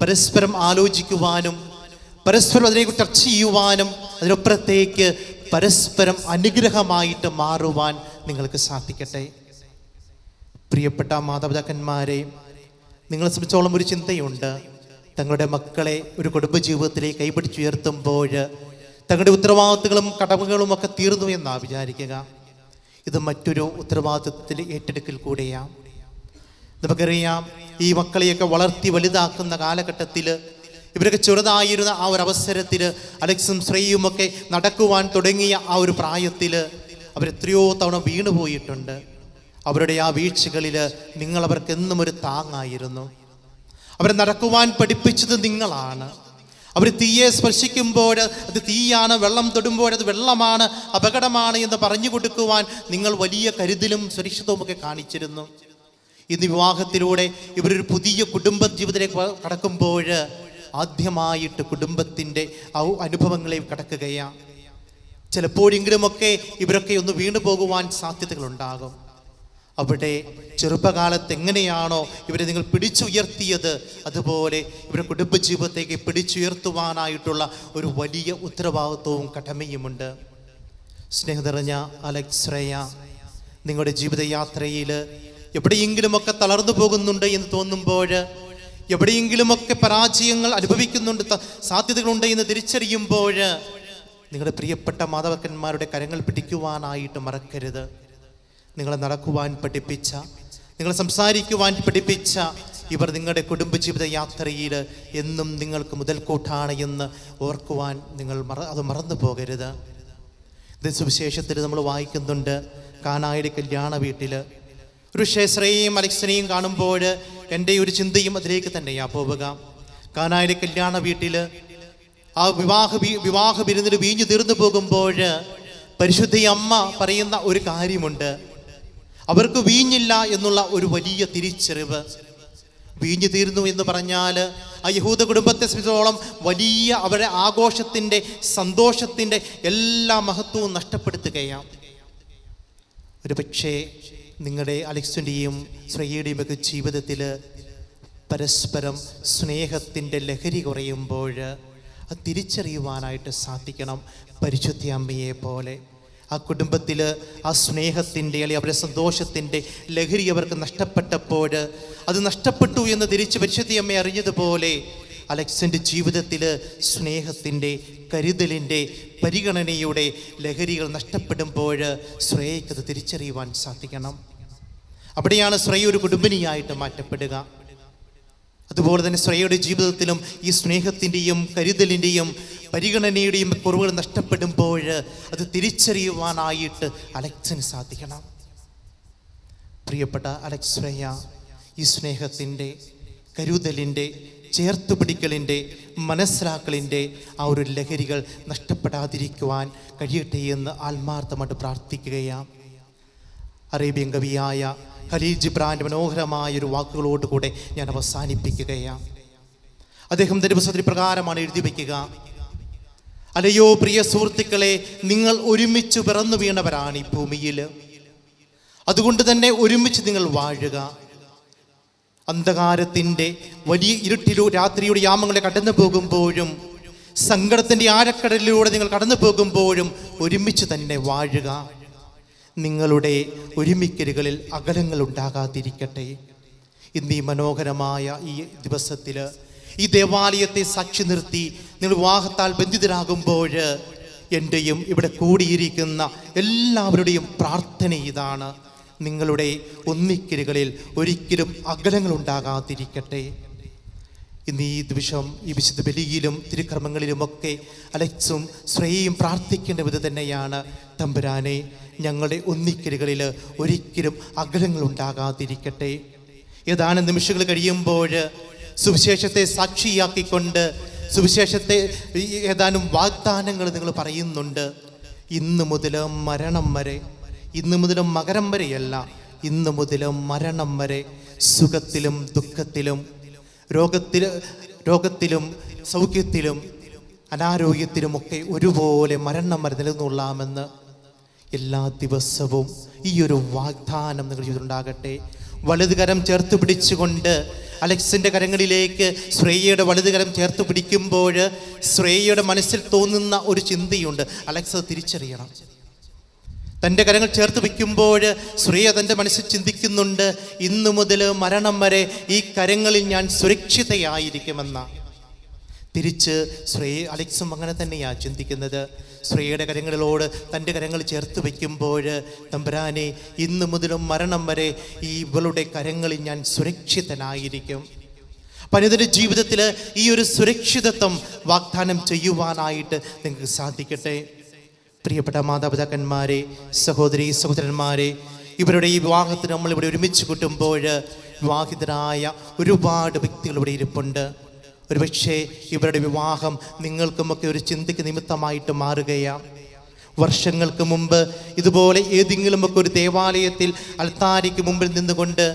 Speaker 11: പരസ്പരം ആലോചിക്കുവാനും പരസ്പരം അതിനെക്കുറിച്ച് ചർച്ച ചെയ്യുവാനും അതിനപ്പുറത്തേക്ക് പരസ്പരം അനുഗ്രഹമായിട്ട് മാറുവാൻ നിങ്ങൾക്ക് സാധിക്കട്ടെ. പ്രിയപ്പെട്ട മാതാപിതാക്കന്മാരെ, നിങ്ങളെ സംബന്ധിച്ചോളം ഒരു ചിന്തയുണ്ട്. തങ്ങളുടെ മക്കളെ ഒരു കുടുംബജീവിതത്തിലേക്ക് കൈപിടിച്ചുയർത്തുമ്പോൾ തങ്ങളുടെ ഉത്തരവാദിത്തങ്ങളും കടമകളും ഒക്കെ തീർന്നു എന്നാണ് വിചാരിക്കുക. ഇത് മറ്റൊരു ഉത്തരവാദിത്വത്തിൽ ഏറ്റെടുക്കൽ കൂടെയാണ്. നമുക്കറിയാം, ഈ മക്കളെയൊക്കെ വളർത്തി വലുതാക്കുന്ന കാലഘട്ടത്തിൽ ഇവരൊക്കെ ചെറുതായിരുന്ന ആ ഒരു അവസരത്തിൽ അലക്സും ശ്രേയുമൊക്കെ നടക്കുവാൻ തുടങ്ങിയ ആ ഒരു പ്രായത്തിൽ അവരെത്രയോ തവണ വീണുപോയിട്ടുണ്ട്. അവരുടെ ആ വീഴ്ചകളിൽ നിങ്ങൾ അവർക്ക് എന്നും ഒരു താങ്ങായിരുന്നു. അവരെ നടക്കുവാൻ പഠിപ്പിച്ചത് നിങ്ങളാണ്. അവർ തീയെ സ്പർശിക്കുമ്പോൾ അത് തീയാണ്, വെള്ളം തൊടുമ്പോൾ അത് വെള്ളമാണ്, അപകടമാണ് എന്ന് പറഞ്ഞു കൊടുക്കുവാൻ നിങ്ങൾ വലിയ കരുതലും സുരക്ഷിതവും ഒക്കെ കാണിച്ചിരുന്നു. ഇന്ന് വിവാഹത്തിലൂടെ ഇവരൊരു പുതിയ കുടുംബ ജീവിതത്തിലേക്ക് കടക്കുമ്പോൾ ആദ്യമായിട്ട് കുടുംബത്തിൻ്റെ അനുഭവങ്ങളെ അവിടെ ചെറുപ്പകാലത്ത് എങ്ങനെയാണോ ഇവരെ നിങ്ങൾ പിടിച്ചുയർത്തിയത്, അതുപോലെ ഇവരുടെ കുടുംബജീവിതത്തേക്ക് പിടിച്ചുയർത്തുവാനായിട്ടുള്ള ഒരു വലിയ ഉത്തരവാദിത്വവും കടമയുമുണ്ട്. സ്നേഹം നിറഞ്ഞ അലക്സ്രയ, നിങ്ങളുടെ ജീവിതയാത്രയിൽ എവിടെയെങ്കിലുമൊക്കെ തളർന്നു പോകുന്നുണ്ട് എന്ന് തോന്നുമ്പോൾ, എവിടെയെങ്കിലുമൊക്കെ പരാജയങ്ങൾ അനുഭവിക്കുന്നുണ്ട്, സാധ്യതകളുണ്ട് എന്ന് തിരിച്ചറിയുമ്പോൾ, നിങ്ങളുടെ പ്രിയപ്പെട്ട മാതാപിതാക്കന്മാരുടെ കരങ്ങൾ പിടിക്കുവാനായിട്ട് മറക്കരുത്. നിങ്ങളെ നടക്കുവാൻ പഠിപ്പിച്ച, നിങ്ങളെ സംസാരിക്കുവാൻ പഠിപ്പിച്ച ഇവർ നിങ്ങളുടെ കുടുംബജീവിത യാത്രയിൽ എന്നും നിങ്ങൾക്ക് മുതൽക്കൂട്ടാണ് എന്ന് ഓർക്കുവാൻ നിങ്ങൾ അത് മറന്നു പോകരുത്. ഇത് സുവിശേഷത്തിൽ നമ്മൾ വായിക്കുന്നുണ്ട്. കാനായുടെ കല്യാണ വീട്ടിൽ ഒരു ശ്രേയയും അലക്സിനെയും കാണുമ്പോൾ എൻ്റെ ഒരു ചിന്തയും അതിലേക്ക് തന്നെയാണ് പോവുക. കാനായുടെ കല്യാണ വീട്ടിൽ ആ വിവാഹ വിരുന്നിൽ വീഞ്ഞു തീർന്നു പോകുമ്പോൾ പരിശുദ്ധ അമ്മ പറയുന്ന ഒരു കാര്യമുണ്ട്. അവർക്ക് വീഞ്ഞില്ല എന്നുള്ള ഒരു വലിയ തിരിച്ചറിവ്. വീഞ്ഞു തീർന്നു എന്ന് പറഞ്ഞാൽ ആ യഹൂദ കുടുംബത്തെ സംബന്ധിച്ചിടത്തോളം വലിയ അവരുടെ ആഘോഷത്തിൻ്റെ, സന്തോഷത്തിൻ്റെ എല്ലാ മഹത്വവും നഷ്ടപ്പെടുത്തുകയാണ്. ഒരു പക്ഷേ നിങ്ങളുടെ അലക്സിൻ്റെയും ശ്രേയയുടെയും ഒക്കെ ജീവിതത്തിൽ പരസ്പരം സ്നേഹത്തിൻ്റെ ലഹരി കുറയുമ്പോൾ അത് തിരിച്ചറിയുവാനായിട്ട് സാധിക്കണം. പരിശുദ്ധ അമ്മയെ പോലെ ആ കുടുംബത്തിൽ ആ സ്നേഹത്തിൻ്റെ അല്ലെങ്കിൽ അവരുടെ സന്തോഷത്തിൻ്റെ ലഹരി അവർക്ക് നഷ്ടപ്പെട്ടപ്പോൾ, അത് നഷ്ടപ്പെട്ടു എന്ന് തിരിച്ച് പരിശുദ്ധ അമ്മയെ അറിഞ്ഞതുപോലെ അലക്സിൻ്റെ ജീവിതത്തിൽ സ്നേഹത്തിൻ്റെ, കരുതലിൻ്റെ, പരിഗണനയുടെ ലഹരികൾ നഷ്ടപ്പെടുമ്പോൾ ശ്രേയയ്ക്കത് തിരിച്ചറിയുവാൻ സാധിക്കണം. അവിടെയാണ് ശ്രേയ ഒരു കുടുംബിനിയായിട്ട് മാറ്റപ്പെടുക. അതുപോലെ തന്നെ ശ്രേയയുടെ ജീവിതത്തിലും ഈ സ്നേഹത്തിൻ്റെയും കരുതലിൻ്റെയും പരിഗണനയുടെയും കുറവുകൾ നഷ്ടപ്പെടുമ്പോൾ അത് തിരിച്ചറിയുവാനായിട്ട് അലക്സിന് സാധിക്കണം. പ്രിയപ്പെട്ട അലക്സ്രയ, ഈ സ്നേഹത്തിൻ്റെ, കരുതലിൻ്റെ, ചേർത്തുപിടിക്കലിൻ്റെ, മനസ്സിലാക്കലിൻ്റെ ആ ഒരു ലഹരികൾ നഷ്ടപ്പെടാതിരിക്കുവാൻ കഴിയട്ടെ എന്ന് ആത്മാർത്ഥമായിട്ട് പ്രാർത്ഥിക്കുകയാണ്. അറേബ്യൻ കവിയായ ഖലീൽ ജിബ്രാൻ്റെ മനോഹരമായൊരു വാക്കുകളോടുകൂടെ ഞാൻ അവസാനിപ്പിക്കുകയാണ്. അദ്ദേഹം തന്റെ പുസ്തകത്തിൽ പ്രകാരമാണ് എഴുതി വയ്ക്കുക: അല്ലയോ പ്രിയ സുഹൃത്തുക്കളെ, നിങ്ങൾ ഒരുമിച്ച് പിറന്നു വീണവരാണ് ഈ ഭൂമിയിൽ. അതുകൊണ്ട് തന്നെ ഒരുമിച്ച് നിങ്ങൾ വാഴുക. അന്ധകാരത്തിൻ്റെ വലിയ ഇരുട്ടിലൂടെ, രാത്രിയുടെ യാമങ്ങളെ കടന്നു പോകുമ്പോഴും, സങ്കടത്തിൻ്റെ ആഴക്കടലിലൂടെ നിങ്ങൾ കടന്നു പോകുമ്പോഴും ഒരുമിച്ച് തന്നെ വാഴുക. നിങ്ങളുടെ ഒരുമിക്കലുകളിൽ അകലങ്ങൾ ഉണ്ടാകാതിരിക്കട്ടെ. ഇന്ന് ഈ മനോഹരമായ ഈ ദിവസത്തിൽ ഈ ദേവാലയത്തെ സാക്ഷി നിർത്തി നിങ്ങൾ വിവാഹത്താൽ ബന്ധിതരാകുമ്പോൾ എൻ്റെയും ഇവിടെ കൂടിയിരിക്കുന്ന എല്ലാവരുടെയും പ്രാർത്ഥന ഇതാണ്: നിങ്ങളുടെ ഒന്നിക്കലുകളിൽ ഒരിക്കലും അകലങ്ങൾ ഉണ്ടാകാതിരിക്കട്ടെ. ഇന്ന് ഈ ദിവസം ഈ വിശുദ്ധ ബലിയിലും തിരുക്കർമ്മങ്ങളിലുമൊക്കെ അലക്സും ശ്രേയയും പ്രാർത്ഥിക്കേണ്ട വിധം തന്നെയാണ്: തമ്പുരാനെ, ഞങ്ങളുടെ ഒന്നിക്കലുകളിൽ ഒരിക്കലും അകലങ്ങൾ ഉണ്ടാകാതിരിക്കട്ടെ. ഏതാനും നിമിഷങ്ങൾ കഴിയുമ്പോൾ സുവിശേഷത്തെ സാക്ഷിയാക്കിക്കൊണ്ട് സുവിശേഷത്തെ ഏതാനും വാഗ്ദാനങ്ങൾ നിങ്ങൾ പറയുന്നുണ്ട്. ഇന്ന് മുതൽ മരണം വരെ, ഇന്ന് മുതൽ മകരം വരെയല്ല, ഇന്ന് മുതൽ മരണം വരെ സുഖത്തിലും ദുഃഖത്തിലും, രോഗത്തിലും സൗഖ്യത്തിലും അനാരോഗ്യത്തിലുമൊക്കെ ഒരുപോലെ മരണം വരെ നിലനിന്നുകൊള്ളാമെന്ന് എല്ലാ ദിവസവും ഈ ഒരു വാഗ്ദാനം നിങ്ങൾ ചെയ്തിട്ടുണ്ടാകട്ടെ. വലതുകരം ചേർത്ത് പിടിച്ചുകൊണ്ട് അലക്സിൻ്റെ കരങ്ങളിലേക്ക് ശ്രേയയുടെ വലതുകരം ചേർത്ത് പിടിക്കുമ്പോൾ ശ്രേയയുടെ മനസ്സിൽ തോന്നുന്ന ഒരു ചിന്തയുണ്ട്. അലക്സ് തിരിച്ചറിയണം. തൻ്റെ കരങ്ങൾ ചേർത്ത് വയ്ക്കുമ്പോൾ ശ്രേയ തൻ്റെ മനസ്സിൽ ചിന്തിക്കുന്നുണ്ട്: ഇന്നു മുതൽ മരണം വരെ ഈ കരങ്ങളിൽ ഞാൻ സുരക്ഷിതയായിരിക്കുമെന്ന. തിരിച്ച് അലക്സും അങ്ങനെ തന്നെയാണ് ചിന്തിക്കുന്നത്. ശ്രേയയുടെ കരങ്ങളിലോട് തൻ്റെ കരങ്ങൾ ചേർത്ത് വയ്ക്കുമ്പോൾ, തമ്പുരാനെ, ഇന്നു മുതലും മരണം വരെ ഇവളുടെ കരങ്ങളിൽ ഞാൻ സുരക്ഷിതനായിരിക്കും. പനിതൻ്റെ ജീവിതത്തിൽ ഈ ഒരു സുരക്ഷിതത്വം വാഗ്ദാനം ചെയ്യുവാനായിട്ട് നിങ്ങൾക്ക് സാധിക്കട്ടെ. പ്രിയപ്പെട്ട മാതാപിതാക്കന്മാരെ, സഹോദരി സഹോദരന്മാരെ, ഇവരുടെ ഈ വിവാഹത്തിന് നമ്മളിവിടെ ഒരുമിച്ച് കൂട്ടുമ്പോൾ വിവാഹിതരായ ഒരുപാട് വ്യക്തികൾ ഇവിടെ ഇരിപ്പുണ്ട്. ഒരുപക്ഷെ ഇവരുടെ വിവാഹം നിങ്ങൾക്കുമൊക്കെ ഒരു ചിന്തയ്ക്ക് നിമിത്തമായിട്ട് മാറുകയാണ്. വർഷങ്ങൾക്ക് മുമ്പ് ഇതുപോലെ ഏതെങ്കിലുമൊക്കെ ഒരു ദേവാലയത്തിൽ അൽത്താരിക്ക് മുമ്പിൽ നിന്നുകൊണ്ട്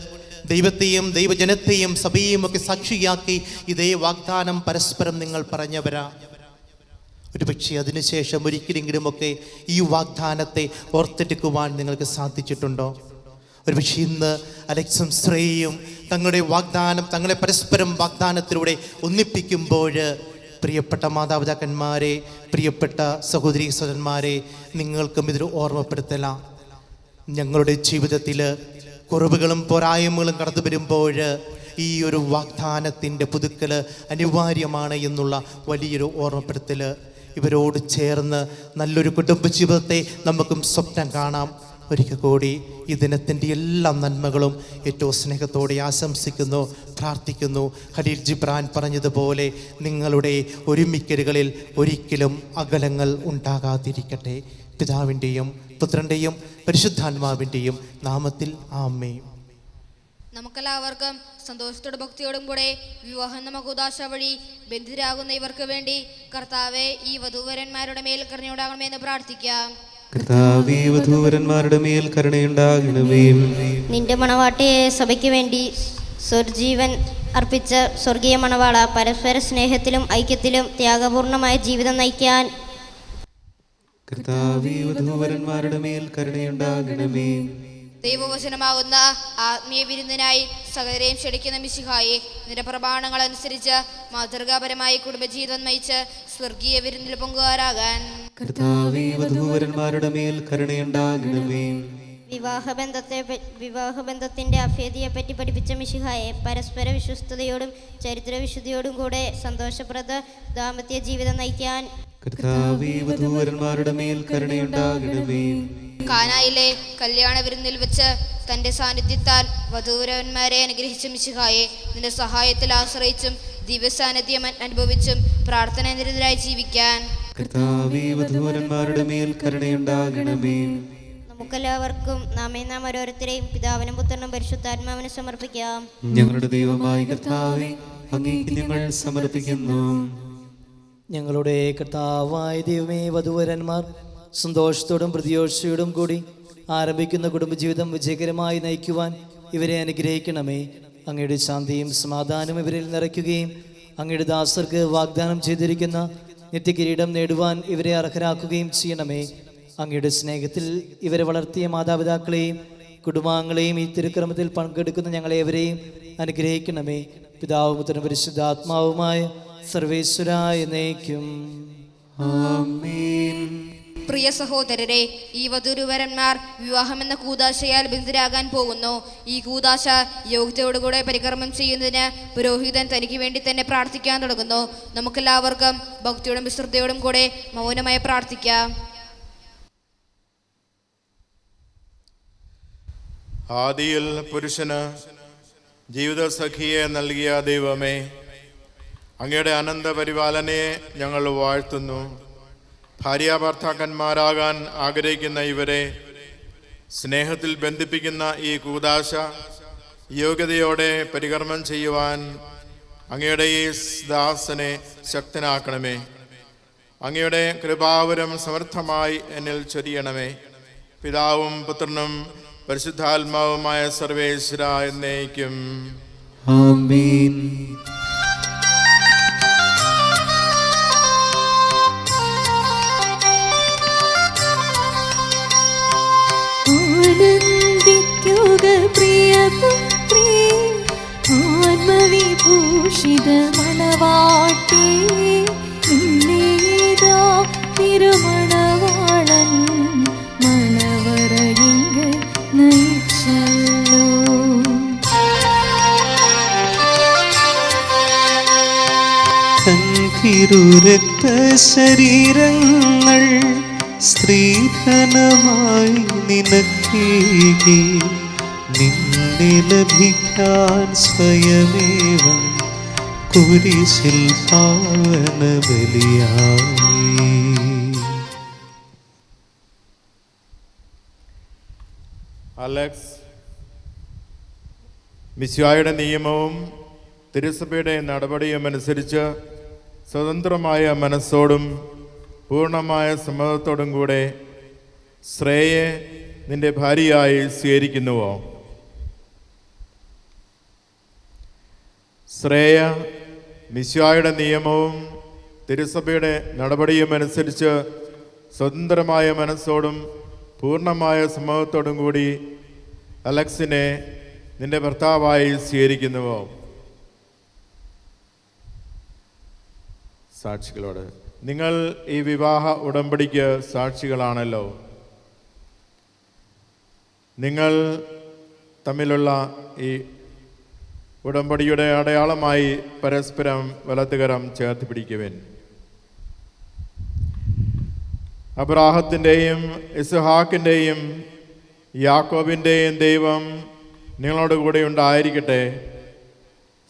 Speaker 11: ദൈവത്തെയും ദൈവജനത്തെയും സഭയെയും ഒക്കെ സാക്ഷിയാക്കി ഇതേ വാഗ്ദാനം പരസ്പരം നിങ്ങൾ പറഞ്ഞവരാ. ഒരുപക്ഷെ അതിനുശേഷം ഒരിക്കലെങ്കിലുമൊക്കെ ഈ വാഗ്ദാനത്തെ ഓർത്തെടുക്കുവാൻ നിങ്ങൾക്ക് സാധിച്ചിട്ടുണ്ടോ? ഒരു പക്ഷേ ഇന്ന് അലക്സും ശ്രേയും തങ്ങളെ പരസ്പരം വാഗ്ദാനത്തിലൂടെ ഒന്നിപ്പിക്കുമ്പോൾ പ്രിയപ്പെട്ട മാതാപിതാക്കന്മാരെ, പ്രിയപ്പെട്ട സഹോദരീ സഹോദരന്മാരെ, നിങ്ങൾക്കും ഇതൊരു ഓർമ്മപ്പെടുത്തല. ഞങ്ങളുടെ ജീവിതത്തിൽ കുറവുകളും പോരായ്മകളും കടന്നു വരുമ്പോൾ ഈ ഒരു വാഗ്ദാനത്തിൻ്റെ പുതുക്കൽ അനിവാര്യമാണ് എന്നുള്ള വലിയൊരു ഓർമ്മപ്പെടുത്തൽ. ഇവരോട് ചേർന്ന് നല്ലൊരു കുടുംബജീവിതത്തെ നമുക്കും സ്വപ്നം കാണാം. ഒരിക്കൽ കൂടി ഈ ദിനത്തിൻ്റെ എല്ലാ നന്മകളും ഏറ്റവും സ്നേഹത്തോടെ ആശംസിക്കുന്നു, പ്രാർത്ഥിക്കുന്നു. ഖലീൽ ജിബ്രാൻ പറഞ്ഞതുപോലെ നിങ്ങളുടെ ഒരുമിക്കലുകളിൽ ഒരിക്കലും അകലങ്ങൾ ഉണ്ടാകാതിരിക്കട്ടെ. പിതാവിൻ്റെയും പുത്രൻ്റെയും പരിശുദ്ധാത്മാവിൻ്റെയും നാമത്തിൽ ആമേൻ.
Speaker 6: നമുക്കെല്ലാവർക്കും സന്തോഷത്തോടും ഭക്തിയോടും കൂടെ വിവാഹം എന്ന കൂദാശ വഴി ബന്ധിതരാകുന്ന ഇവർക്ക് വേണ്ടി കർത്താവെ ഈ വധൂവരന്മാരുടെ മേൽ കരുണയുണ്ടാകണമെന്ന് പ്രാർത്ഥിക്കാം.
Speaker 5: കർത്താവേ, വധൂവരന്മാരുടെ മേൽ കരുണയുണ്ടാകണമേ.
Speaker 9: നിന്റെ മണവാട്ടിയെ സഭയ്ക്ക് വേണ്ടി സ്വർജീവൻ അർപ്പിച്ച സ്വർഗീയ മണവാള, പരസ്പര സ്നേഹത്തിലും ഐക്യത്തിലും ത്യാഗപൂർണമായ ജീവിതം നയിക്കാൻ
Speaker 5: കർത്താവേ, വധൂവരന്മാരുടെ മേൽ കരുണയുണ്ടാകണമേ.
Speaker 6: ദൈവവചനമാകുന്ന ആത്മീയ വിരുന്നിനായി സകലരെയും ക്ഷണിക്കുന്ന മിശിഹായെ, നിന്റെ പ്രമാണങ്ങൾ അനുസരിച്ച് മാതൃകാപരമായി കുടുംബജീവിതം നയിച്ച് സ്വർഗീയ വിരുന്നിൽ പങ്കുകാരാകാൻ
Speaker 5: കർത്താവേ, വധൂവരന്മാരുടെ മേൽ കരുണയുണ്ടാകണമേ.
Speaker 9: വിവാഹബന്ധത്തിന്റെ അഭേദിയെപ്പറ്റി പഠിപ്പിച്ച മിശിഹായെ, പരസ്പര വിശ്വസ്തയോടും ചരിത്ര വിശുദ്ധിയോടും കൂടെ സന്തോഷപ്രദ ദാമ്പത്യ ജീവിതം നയിക്കാൻ
Speaker 5: കർത്താവേ, വധൂവരന്മാരുടെ മേൽ കരുണയുണ്ടാകണമേ.
Speaker 6: കാനായിലെ കല്യാണ വിരുന്നിൽ വെച്ച് തന്റെ സാന്നിധ്യത്താൽ വധൂവരന്മാരെ അനുഗ്രഹിച്ച മിശിഹായെ, നിന്റെ സഹായത്തിൽ ആശ്രയിച്ചും ദിവ്യസാന്നിധ്യം അനുഭവിച്ചും പ്രാർത്ഥന നിരതരായി ജീവിക്കാൻ
Speaker 5: കർത്താവേ, വധൂവരന്മാരുടെ മേൽ കരുണയുണ്ടാകണമേ.
Speaker 9: നമുക്കെല്ലാവർക്കും നാം ഓരോരുത്തരെയും പിതാവിനും പുത്രനും പരിശുദ്ധാത്മാവിനും സമർപ്പിക്കാം.
Speaker 5: ഞങ്ങളുടെ ദൈവമായ കർത്താവേ, അങ്ങേക്ക് ഞങ്ങൾ സമർപ്പിക്കുന്നു.
Speaker 4: ഞങ്ങളുടെ കർത്താവായ ദൈവമേ, വധൂവരന്മാർ സന്തോഷത്തോടും പ്രതീക്ഷയോടും കൂടി ആരംഭിക്കുന്ന കുടുംബജീവിതം വിജയകരമായി നയിക്കുവാൻ ഇവരെ അനുഗ്രഹിക്കണമേ. അങ്ങയുടെ ശാന്തിയും സമാധാനവും ഇവരിൽ നിറയ്ക്കുകയും അങ്ങയുടെ ദാസർക്ക് വാഗ്ദാനം ചെയ്തിരിക്കുന്ന നിത്യകിരീടം നേടുവാൻ ഇവരെ അർഹരാക്കുകയും ചെയ്യണമേ. അങ്ങയുടെ സ്നേഹത്തിൽ ഇവരെ വളർത്തിയ മാതാപിതാക്കളെയും കുടുംബാംഗങ്ങളെയും ഈ തിരുക്രമത്തിൽ പങ്കെടുക്കുന്ന ഞങ്ങളെവരെയും അനുഗ്രഹിക്കണമേ. പിതാവും പുത്രനും പരിശുദ്ധാത്മാവുമായ സർവേശ്വരായ എന്നേക്കും
Speaker 5: ആമേൻ.
Speaker 6: പ്രിയ സഹോദരരെ, ഈ വധൂവരന്മാർ വിവാഹമെന്ന കൂദാശയാൽ ബന്ധിതരാകാൻ പോകുന്നു. ഈ കൂദാശ യോഗ്യതയോടുകൂടെ പരികർമ്മം ചെയ്യുന്നതിന് പുരോഹിതൻ തനിക്ക് വേണ്ടി തന്നെ പ്രാർത്ഥിക്കാൻ തുടങ്ങുന്നു. നമുക്കെല്ലാവർക്കും ഭക്തിയോടും വിശ്രദ്ധയോടും കൂടെ മൗനമായി പ്രാർത്ഥിക്കാം.
Speaker 10: ആദിയിൽ പുരുഷന് ജീവിത സഖിയെ നൽകിയ ദൈവമേ, അങ്ങയുടെ അനന്ത പരിപാലനയെ ഞങ്ങൾ വാഴ്ത്തുന്നു. ഭാര്യാഭർത്താക്കന്മാരാകാൻ ആഗ്രഹിക്കുന്ന ഇവരെ സ്നേഹത്തിൽ ബന്ധിപ്പിക്കുന്ന ഈ കൂദാശ യോഗ്യതയോടെ പരികർമ്മം ചെയ്യുവാൻ അങ്ങയുടെ ഈ ദാസനെ ശക്തനാക്കണമേ. അങ്ങയുടെ കൃപാവരം സമർത്ഥമായി എന്നിൽ ചൊരിയണമേ. പിതാവും പുത്രനും പരിശുദ്ധാത്മാവുമായ സർവേശ്വര എന്നേക്കും
Speaker 5: ആമേൻ.
Speaker 8: ആനന്ദിക്കുക പ്രിയപുത്രീ, ആത്മവിഭൂഷിത മണവാട്ടി, ഇന്നേതാ തിരുമണവാളൻ മണവറയിങ്കൽ നയിച്ചല്ലോ.
Speaker 5: തിരുരക്ത ശരീരങ്ങൾ സ്ത്രീധനമായി നിനക്കേകി, നിന്നെ ലഭിക്കാൻ സ്വയമേവം കുരിശിൽ പാവന ബലിയായി.
Speaker 10: അലക്സ്, മിശിഹായുടെ നിയമവും തിരുസഭയുടെ നടപടിയും അനുസരിച്ച് സ്വതന്ത്രമായ മനസ്സോടും പൂർണ്ണമായ സമ്മതത്തോടും കൂടെ ശ്രേയെ നിന്റെ ഭാര്യയായി സ്വീകരിക്കുന്നുവോ? ശ്രേയ മിശിഹായുടെ നിയമവും തിരുസഭയുടെ നടപടിയും അനുസരിച്ച് സ്വതന്ത്രമായ മനസ്സോടും പൂർണ്ണമായ സമ്മതത്തോടും കൂടി അലക്സിനെ നിന്റെ ഭർത്താവായി സ്വീകരിക്കുന്നുവോ? സാക്ഷികളോട്, നിങ്ങൾ ഈ വിവാഹ ഉടമ്പടിക്ക് സാക്ഷികളാണല്ലോ. നിങ്ങൾ തമ്മിലുള്ള ഈ ഉടമ്പടിയുടെ അടയാളമായി പരസ്പരം വലത്തുകരം ചേർത്ത് പിടിക്കുവിൻ. അബ്രാഹത്തിൻ്റെയും ഇസ്ഹാക്കിൻ്റെയും യാക്കോബിൻ്റെയും ദൈവം നിങ്ങളോട് കൂടെ ഉണ്ടായിരിക്കട്ടെ.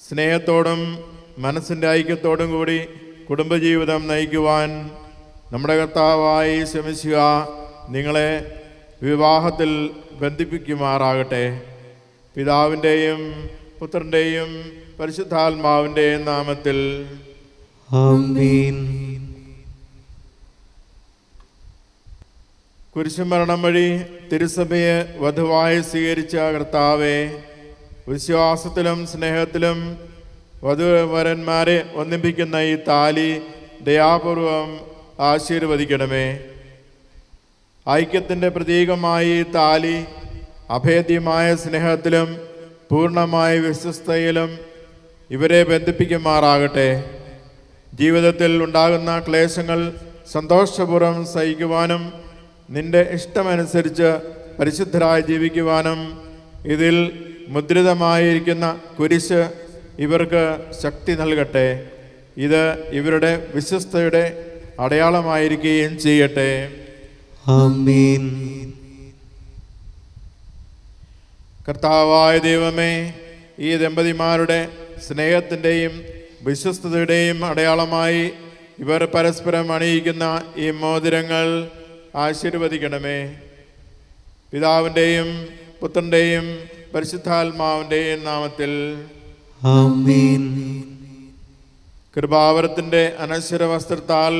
Speaker 10: സ്നേഹത്തോടും മനസ്സിൻ്റെ ഐക്യത്തോടും കൂടി കുടുംബജീവിതം നയിക്കുവാൻ നമ്മുടെ കർത്താവായി ശമിശിഹ നിങ്ങളെ വിവാഹത്തിൽ ബന്ധിപ്പിക്കുമാറാകട്ടെ. പിതാവിൻ്റെയും പുത്രൻ്റെയും പരിശുദ്ധാത്മാവിൻ്റെയും നാമത്തിൽ
Speaker 5: ആമേൻ.
Speaker 10: കുരിശുമരണം വഴി തിരുസഭയെ വധുവായി സ്വീകരിച്ച കർത്താവെ, വിശ്വാസത്തിലും സ്നേഹത്തിലും വധുവരന്മാരെ ഒന്നിപ്പിക്കുന്ന ഈ താലി ദയാപൂർവം ആശീർവദിക്കണമേ. ഐക്യത്തിൻ്റെ പ്രതീകമായി ഈ താലി അഭേദ്യമായ സ്നേഹത്തിലും പൂർണ്ണമായ വിശ്വസ്തയിലും ഇവരെ ബന്ധിപ്പിക്കുമാറാകട്ടെ. ജീവിതത്തിൽ ഉണ്ടാകുന്ന ക്ലേശങ്ങൾ സന്തോഷപൂർവ്വം സഹിക്കുവാനും നിന്റെ ഇഷ്ടമനുസരിച്ച് പരിശുദ്ധരായി ജീവിക്കുവാനും ഇതിൽ മുദ്രിതമായിരിക്കുന്ന കുരിശ് ഇവർക്ക് ശക്തി നൽകട്ടെ. ഇത് ഇവരുടെ വിശ്വസ്തയുടെ അടയാളമായിരിക്കുകയും ചെയ്യട്ടെ.
Speaker 5: ആമേൻ.
Speaker 10: കർത്താവായ ദൈവമേ, ഈ ദമ്പതിമാരുടെ സ്നേഹത്തിൻ്റെയും വിശ്വസ്തതയുടെയും അടയാളമായി ഇവർ പരസ്പരം അണിയിക്കുന്ന ഈ മോതിരങ്ങൾ ആശീർവദിക്കണമേ. പിതാവിൻ്റെയും പുത്രൻ്റെയും പരിശുദ്ധാത്മാവിൻ്റെയും നാമത്തിൽ
Speaker 5: ആമേൻ.
Speaker 10: കൃപാവരത്തിൻ്റെ അനശ്വര വസ്ത്രത്താൽ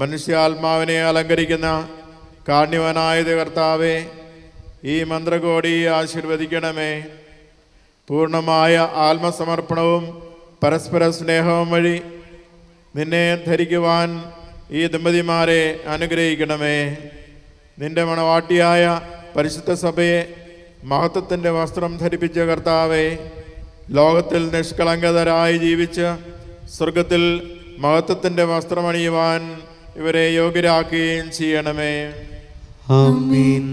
Speaker 10: മനുഷ്യാത്മാവിനെ അലങ്കരിക്കുന്ന കാണ്യവനായ കർത്താവെ, ഈ മന്ത്രകോടി ആശീർവദിക്കണമേ. പൂർണ്ണമായ ആത്മസമർപ്പണവും പരസ്പര സ്നേഹവും വഴി നിന്നെ ധരിക്കുവാൻ ഈ ദമ്പതിമാരെ അനുഗ്രഹിക്കണമേ. നിന്റെ മണവാട്ടിയായ പരിശുദ്ധ സഭയെ മഹത്വത്തിൻ്റെ വസ്ത്രം ധരിപ്പിച്ച കർത്താവെ, ലോകത്തിൽ നിഷ്കളങ്കതരായി ജീവിച്ച് സ്വർഗത്തിൽ മഹത്വത്തിൻ്റെ വസ്ത്രമണിയുവാൻ ഇവരെ യോഗ്യരാക്കുകയും ചെയ്യണമേ.
Speaker 5: ആമേൻ.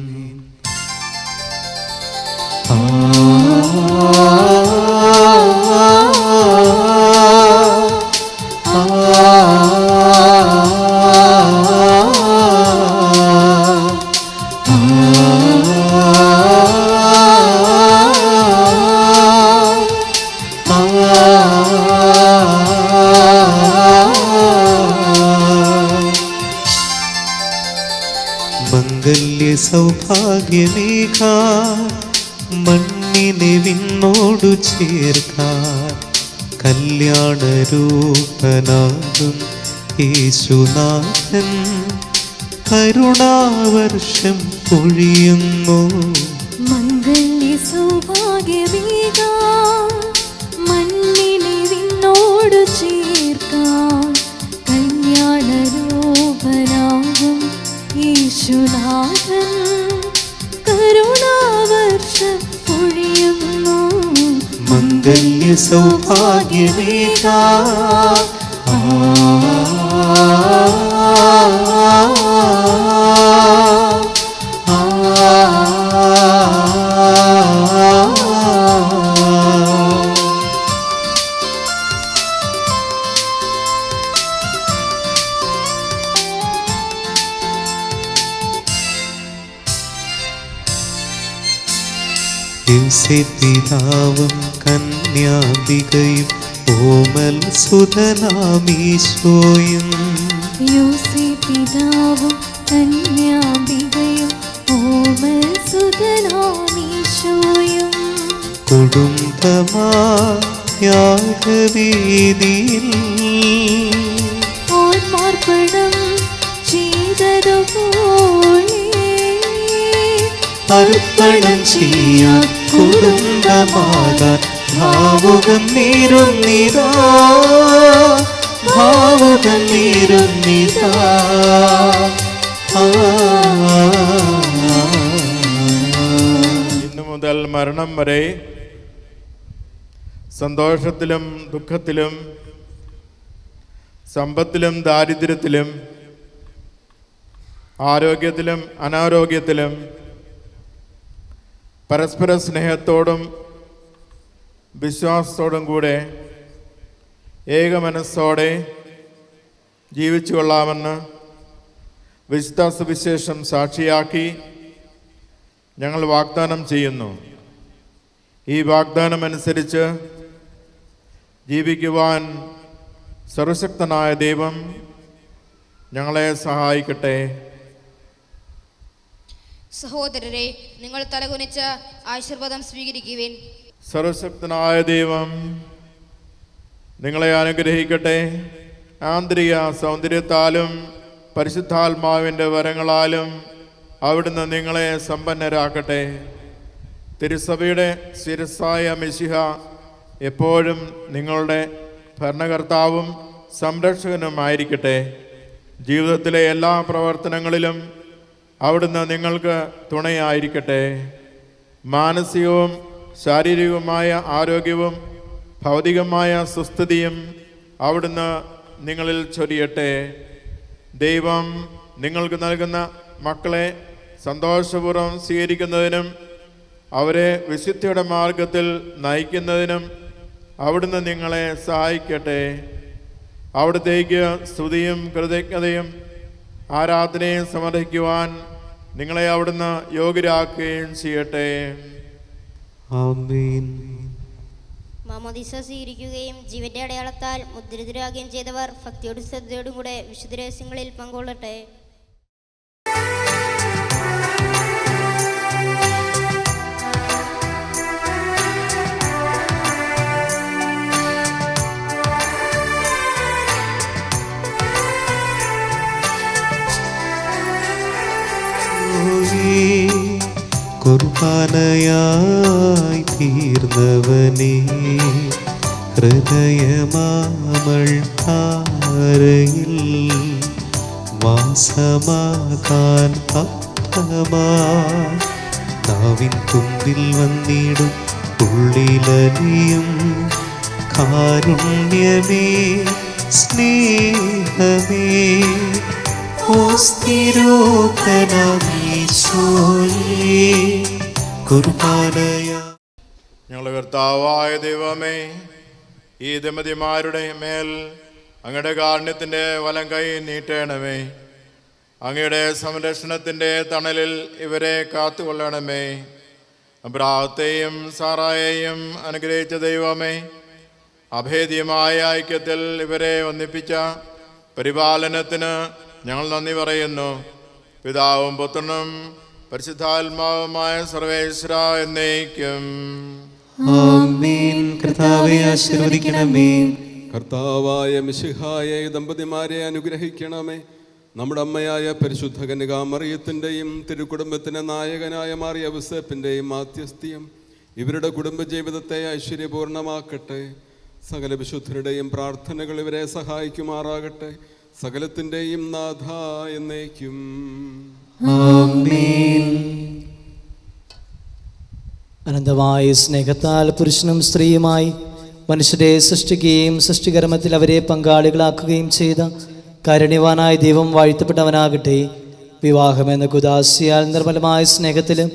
Speaker 5: മംഗല്യ സൗഭാഗ്യമേഘാൻ മണ്ണിനെ വിണ്ണോടു ചേർക്കാൻ കല്യാണരൂപനാകും യേശുനാഥൻ കരുണാവർഷം പൊഴിയുന്നു.
Speaker 8: മംഗല്യ സൗഭാഗ്യമേകാൻ മണ്ണിനെ വിണ്ണോടു ചേർക്കാൻ കല്യാണരൂപനാകും യേശുനാഥൻ കരുണാവർഷം പൊഴിയുന്നു.
Speaker 5: മംഗല്യ സൗഭാഗ്യമേഘാൻ പിതാവും കന്യാംബികയും ഓമൽ സുതനാമീശോയും
Speaker 8: പിതാവും കന്യാംബികയും ഓമൽ സുതനാമീശോയും
Speaker 5: കുടുംബമായാഗവേദിയിൽ
Speaker 8: ഓർമ്മർപ്പണം ചെയ്തതുപോലെ
Speaker 5: അർപ്പണം ചെയ്യാൻ കുടുംബമാകാൻ ഭാവുകം നീരുന്നിതാ, ഭാവുകം നീരുന്നിതാ.
Speaker 10: ഇന്നു മുതൽ മരണം വരെ സന്തോഷത്തിലും ദുഃഖത്തിലും സമ്പത്തിലും ദാരിദ്ര്യത്തിലും ആരോഗ്യത്തിലും അനാരോഗ്യത്തിലും പരസ്പര സ്നേഹത്തോടും വിശ്വാസത്തോടും കൂടെ ഏകമനസ്സോടെ ജീവിച്ചു കൊള്ളാമെന്ന് വിശുദ്ധ സുവിശേഷം സാക്ഷിയാക്കി ഞങ്ങൾ വാഗ്ദാനം ചെയ്യുന്നു. ഈ വാഗ്ദാനം അനുസരിച്ച് ജീവിക്കുവാൻ സർവശക്തനായ ദൈവം ഞങ്ങളെ സഹായിക്കട്ടെ.
Speaker 6: സഹോദരരെ, നിങ്ങൾ തലകുനിച്ച് ആശീർവാദം സ്വീകരിക്കുവിൻ.
Speaker 10: സർവശക്തനായ ദൈവം നിങ്ങളെ അനുഗ്രഹിക്കട്ടെ. ആന്തരിക സൗന്ദര്യത്താലും പരിശുദ്ധാത്മാവിൻ്റെ വരങ്ങളാലും അവിടുന്ന് നിങ്ങളെ സമ്പന്നരാക്കട്ടെ. തിരുസഭയുടെ ശിരസ്സായ മിശിഹ എപ്പോഴും നിങ്ങളുടെ ഭരണകർത്താവും സംരക്ഷകനുമായിരിക്കട്ടെ. ജീവിതത്തിലെ എല്ലാ പ്രവർത്തനങ്ങളിലും അവിടുന്ന് നിങ്ങൾക്ക് തുണയായിരിക്കട്ടെ. മാനസികവും ശാരീരികവുമായ ആരോഗ്യവും ഭൗതികമായ സുസ്ഥിതിയും അവിടുന്ന് നിങ്ങളിൽ ചൊരിയട്ടെ. ദൈവം നിങ്ങൾക്ക് നൽകുന്ന മക്കളെ സന്തോഷപൂർവ്വം സ്വീകരിക്കുന്നതിനും അവരെ വിശുദ്ധിയുടെ മാർഗത്തിൽ നയിക്കുന്നതിനും അവിടുന്ന് നിങ്ങളെ സഹായിക്കട്ടെ. അവിടുത്തേക്ക് സ്തുതിയും കൃതജ്ഞതയും ആരാധനയും സമർപ്പിക്കുവാൻ നിങ്ങളെ അവിടുന്ന് യോഗ്യരാക്കുകയും ചെയ്യട്ടെ.
Speaker 5: ആമേൻ.
Speaker 9: മാമോദീസ സ്വീകരിക്കുകയും ജീവന്റെ അടയാളത്താൽ മുദ്രിതരാകുകയും ചെയ്തവർ ഭക്തിയോടും ശ്രദ്ധയോടും കൂടെ വിശുദ്ധ രഹസ്യങ്ങളിൽ പങ്കുകൊള്ളട്ടെ.
Speaker 5: കുർബാനയായി തീർന്നവനേ, ഹൃദയമാമൾ താരയിൽ വാസമാകാൻ അപ്പമാ നാവിൻ തുമ്പിൽ വന്നിടും ഉള്ളിലലിയും കാരുണ്യമേ സ്നേഹമേ
Speaker 10: ഞങ്ങളുടെ കർത്താവായ ദൈവമേ, ഈ ദമ്പതിമാരുടെ മേൽ അങ്ങയുടെ കാരുണ്യത്തിൻ്റെ വലം കൈ നീട്ടണമേ. അങ്ങയുടെ സംരക്ഷണത്തിൻ്റെ തണലിൽ ഇവരെ കാത്തുകൊള്ളണമേ. അബ്രാഹത്തെയും സാറായെയും അനുഗ്രഹിച്ച ദൈവമേ, അഭേദ്യമായ ഐക്യത്തിൽ ഇവരെ ഒന്നിപ്പിച്ച പരിപാലനത്തിന് ഞങ്ങൾ നന്ദി പറയുന്നു. പിതാവും പുത്രനും പരിശുദ്ധാത്മാവുമായ സർവേശ്വര എന്നേക്കും
Speaker 5: ആമേൻ. കർത്താവേ ആശീർവദിക്കണമേ.
Speaker 7: കർത്താവായ മിശിഹായ ദമ്പതിമാരെ അനുഗ്രഹിക്കണമേ. നമ്മുടെ അമ്മയായ പരിശുദ്ധ കന്യകാമറിയത്തിൻ്റെയും തിരുക്കുടുംബത്തിൻ്റെ നായകനായ മാറിയ യോസേപ്പിൻ്റെയും മാധ്യസ്ഥ്യം ഇവരുടെ കുടുംബജീവിതത്തെ ഐശ്വര്യപൂർണമാക്കട്ടെ. സകല വിശുദ്ധരുടെയും പ്രാർത്ഥനകൾ ഇവരെ സഹായിക്കുമാറാകട്ടെ. സകലത്തിൻ്റെയും നാഥ എന്നേക്കും
Speaker 5: ആമേൻ.
Speaker 4: അനന്തമായ സ്നേഹത്താൽ പുരുഷനും സ്ത്രീയുമായി മനുഷ്യരെ സൃഷ്ടിക്കുകയും സൃഷ്ടികർമ്മത്തിൽ അവരെ പങ്കാളികളാക്കുകയും ചെയ്ത കാരുണ്യവാനായ ദൈവം വാഴ്ത്തപ്പെട്ടവനാകട്ടെ. വിവാഹമെന്ന കുദാശയാൽ നിർമ്മലമായ സ്നേഹത്തിലും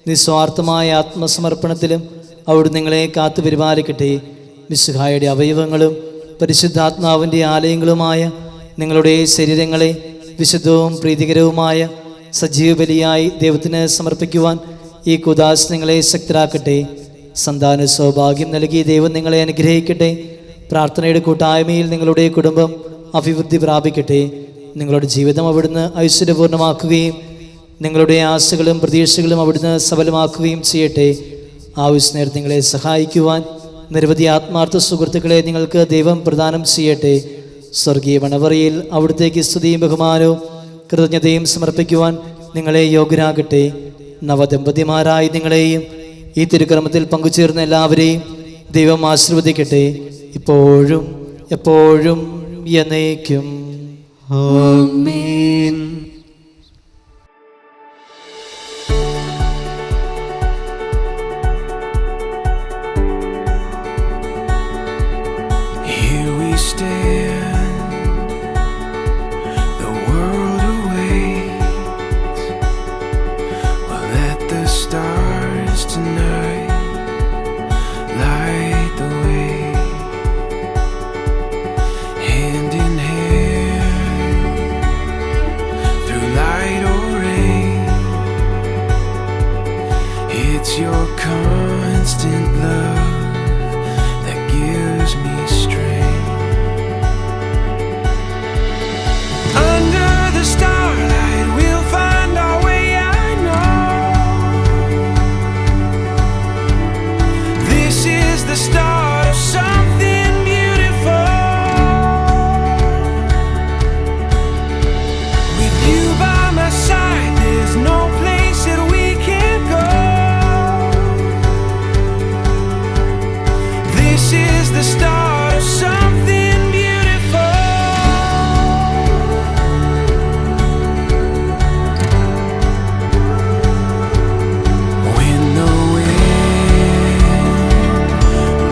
Speaker 4: നിസ്വാർത്ഥമായ ആത്മസമർപ്പണത്തിലും അവിടുന്ന് നിങ്ങളെ കാത്തു പരിപാലിക്കട്ടെ. മിശിഹായുടെ അവയവങ്ങളും പരിശുദ്ധാത്മാവിൻ്റെ ആലയങ്ങളുമായ നിങ്ങളുടെ ശരീരങ്ങളെ വിശുദ്ധവും പ്രീതികരവുമായ സജീവ ബലിയായി ദൈവത്തിന് സമർപ്പിക്കുവാൻ ഈ കുദാശ നിങ്ങളെ ശക്തരാക്കട്ടെ. സന്താന സൗഭാഗ്യം നൽകി ദൈവം നിങ്ങളെ അനുഗ്രഹിക്കട്ടെ. പ്രാർത്ഥനയുടെ കൂട്ടായ്മയിൽ നിങ്ങളുടെ കുടുംബം അഭിവൃദ്ധി പ്രാപിക്കട്ടെ. നിങ്ങളുടെ ജീവിതം അവിടുന്ന് ഐശ്വര്യപൂർണ്ണമാക്കുകയും നിങ്ങളുടെ ആശകളും പ്രതീക്ഷകളും അവിടുന്ന് സഫലമാക്കുകയും ചെയ്യട്ടെ. ആവശ്യനേരം നിങ്ങളെ സഹായിക്കുവാൻ നിരവധി ആത്മാർത്ഥ സുഹൃത്തുക്കളെ നിങ്ങൾക്ക് ദൈവം പ്രദാനം ചെയ്യട്ടെ. സ്വർഗീയ വണവറയിൽ അവിടുത്തേക്ക് സ്തുതിയും ബഹുമാനവും കൃതജ്ഞതയും സമർപ്പിക്കുവാൻ നിങ്ങളെ യോഗ്യരാകട്ടെ. നവദമ്പതിമാരായി നിങ്ങളെയും ഈ തിരുക്രമത്തിൽ പങ്കുചേർന്ന എല്ലാവരെയും ദൈവം ആശീർവദിക്കട്ടെ, ഇപ്പോഴും എപ്പോഴും എന്നേക്കും.
Speaker 5: ആമേൻ.
Speaker 1: constant love that gives me strength. Under the starlight we'll find our way, I know. This is the start of something beautiful. With you by my side, there's no place that we can't go. This is the start of something beautiful. When the wind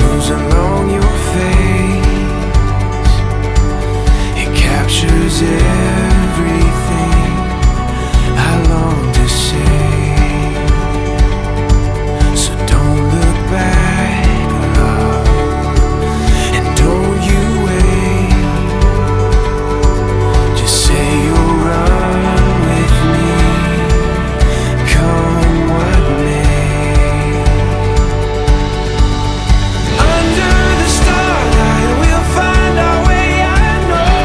Speaker 1: moves along your face, it captures everything I long to say. So don't look back, love, and don't you wait. Just say you'll run with me, come what may. Under the starlight we'll find our way, I know.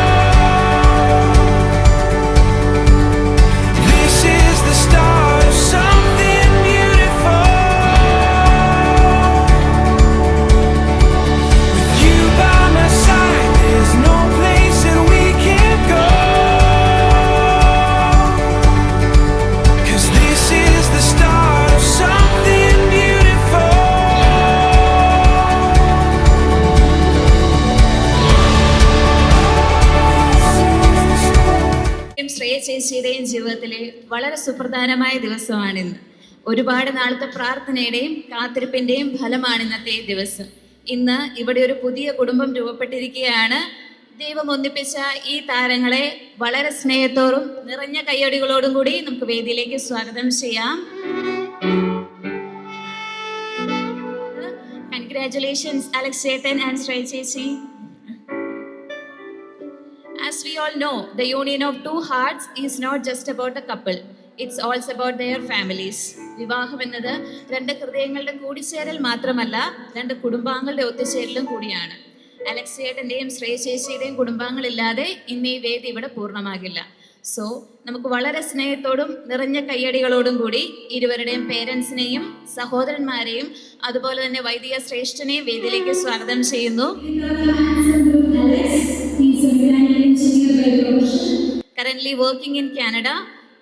Speaker 1: This is the start of something beautiful. With you by my side, there's no place that we can't go. 'Cause this is the start of something beautiful.
Speaker 12: Shreya ചേച്ചിയുടെയും ജീവിതത്തിലെ വളരെ സുപ്രധാനമായ ദിവസമാണിന്ന്. ഒരുപാട് നാളത്തെ പ്രാർത്ഥനയുടെയും കാത്തിരിപ്പിന്റെയും ഫലമാണ് ഇന്നത്തെ ദിവസം. ഇന്ന് ഇവിടെ ഒരു പുതിയ കുടുംബം രൂപപ്പെട്ടിരിക്കുകയാണ്. ദൈവം ഒന്നിപ്പിച്ച ഈ താരങ്ങളെ വളരെ സ്നേഹത്തോടും നിറഞ്ഞ കയ്യടികളോടും കൂടി നമുക്ക് വേദിയിലേക്ക് സ്വാഗതം ചെയ്യാം. കൺഗ്രാറ്റുലേഷൻസ് അലക്സ് ചേട്ടൻ ആൻഡ് ശ്രേയ ചേച്ചി. As we all know, the union of two hearts is not just about a couple. It's also about their families. വിവാഹം എന്നത് രണ്ട് ഹൃദയങ്ങളുടെ കൂടിച്ചേരൽ മാത്രമല്ല, രണ്ട് കുടുംബാംഗങ്ങളുടെ ഒത്തുചേരലും കൂടിയാണ്. അലക്സ് ചേട്ടൻ്റെയും ശ്രേയ ചേച്ചിയുടെയും കുടുംബാംഗങ്ങളില്ലാതെ ഇന്ന് ഈ വേദി ഇവിടെ പൂർണ്ണമാകില്ല. സോ നമുക്ക് വളരെ സ്നേഹത്തോടും നിറഞ്ഞ കയ്യടികളോടും കൂടി ഇരുവരുടെയും പേരൻസിനെയും സഹോദരന്മാരെയും അതുപോലെ തന്നെ വൈദിക ശ്രേഷ്ഠനെയും വേദിയിലേക്ക് സ്വാഗതം ചെയ്യുന്നു. Currently working in Canada,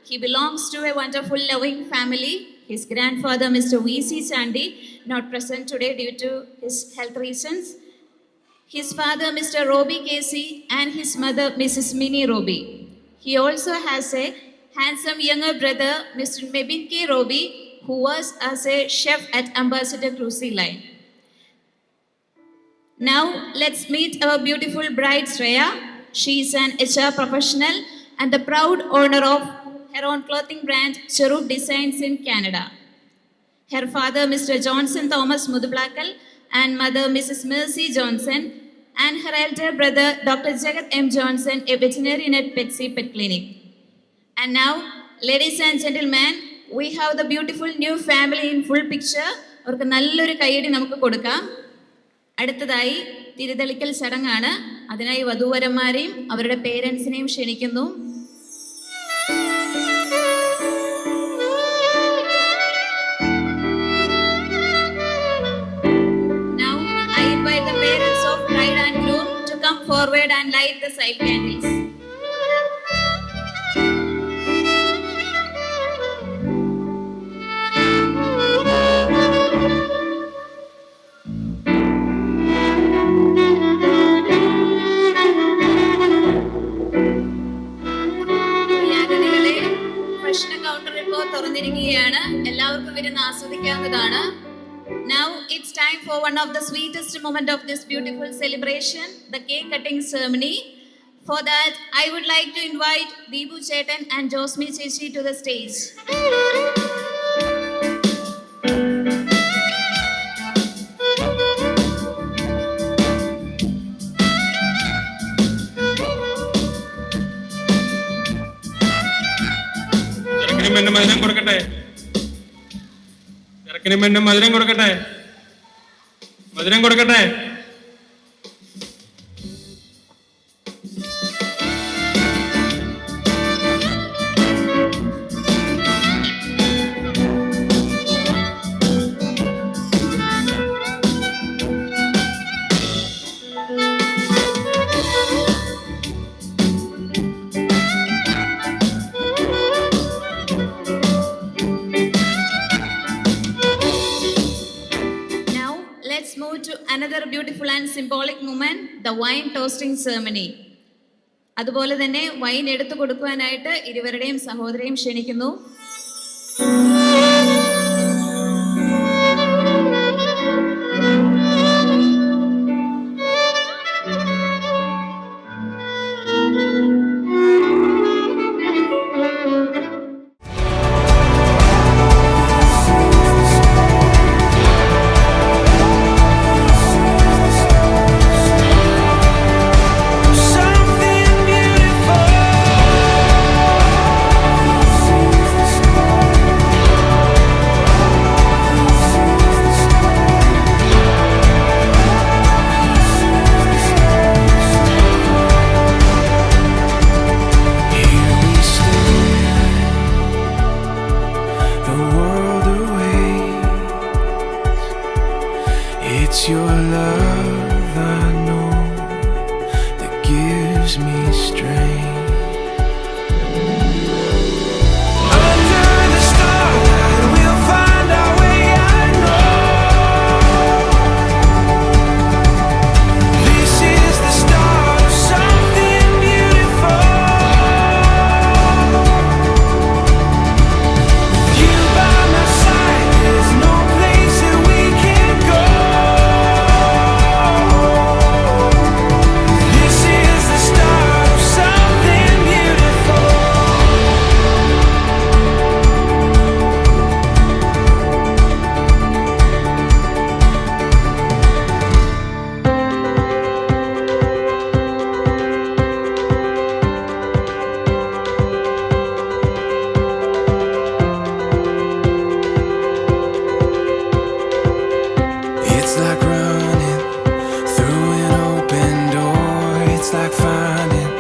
Speaker 12: he belongs to a wonderful, loving family. His grandfather, Mr. V.C. Chandy, not present today due to his health reasons. His father, Mr. Roby Casey, and his mother, Mrs. Minnie Roby. He also has a handsome younger brother, Mr. Mebin K. Roby, who was as a chef at Ambassador Cruise Line. Now, let's meet our beautiful bride, Shreya. She is an HR professional and the proud owner of her own clothing brand, Cherub Designs in Canada. Her father, Mr. Johnson Thomas Mudublakal, and mother, Mrs. Mercy Johnson, and her elder brother, Dr. Jagat M. Johnson, a veterinarian at Petsy Pet Clinic. And now, ladies and gentlemen, we have the beautiful new family in full picture. അവർക്ക് നല്ലൊരു കയ്യടി നമുക്ക് കൊടുക്കാം. അടുത്തതായി തിരിതെളിക്കൽ ചടങ്ങാണ്. അതിനായി വധൂവരന്മാരെയും അവരുടെ പേരൻസിനെയും ക്ഷണിക്കുന്നു. Now I invite the parents of bride and groom to come forward and light the side candles. തുറന്നിരിക്കുകയാണ്. എല്ലാവർക്കും ഇരുന്ന് ആസ്വദിക്കാവുന്നതാണ്. Now it's time for one of the sweetest moment of this beautiful celebration, the cake cutting ceremony. For that, I would like to invite Deepu Chetan and Josmi Chechi to the stage.
Speaker 13: മധുരം കൊടുക്കട്ടെ. മധുരം കൊടുക്കട്ടെ.
Speaker 12: Another beautiful and symbolic moment, the wine toasting ceremony. അതുപോലെ തന്നെ wine എടുത്തു കൊടുക്കുവാനായിട്ട് ഇരുവരുടെയും സഹോദരയും ക്ഷണിക്കുന്നു.
Speaker 1: It's your love I know that gives me strength. Under the starlight we'll find our way, I know. This is the start of something beautiful. With you by my side, there's no place that we can go. This is the start of something beautiful. It's like running through an open door. It's like finding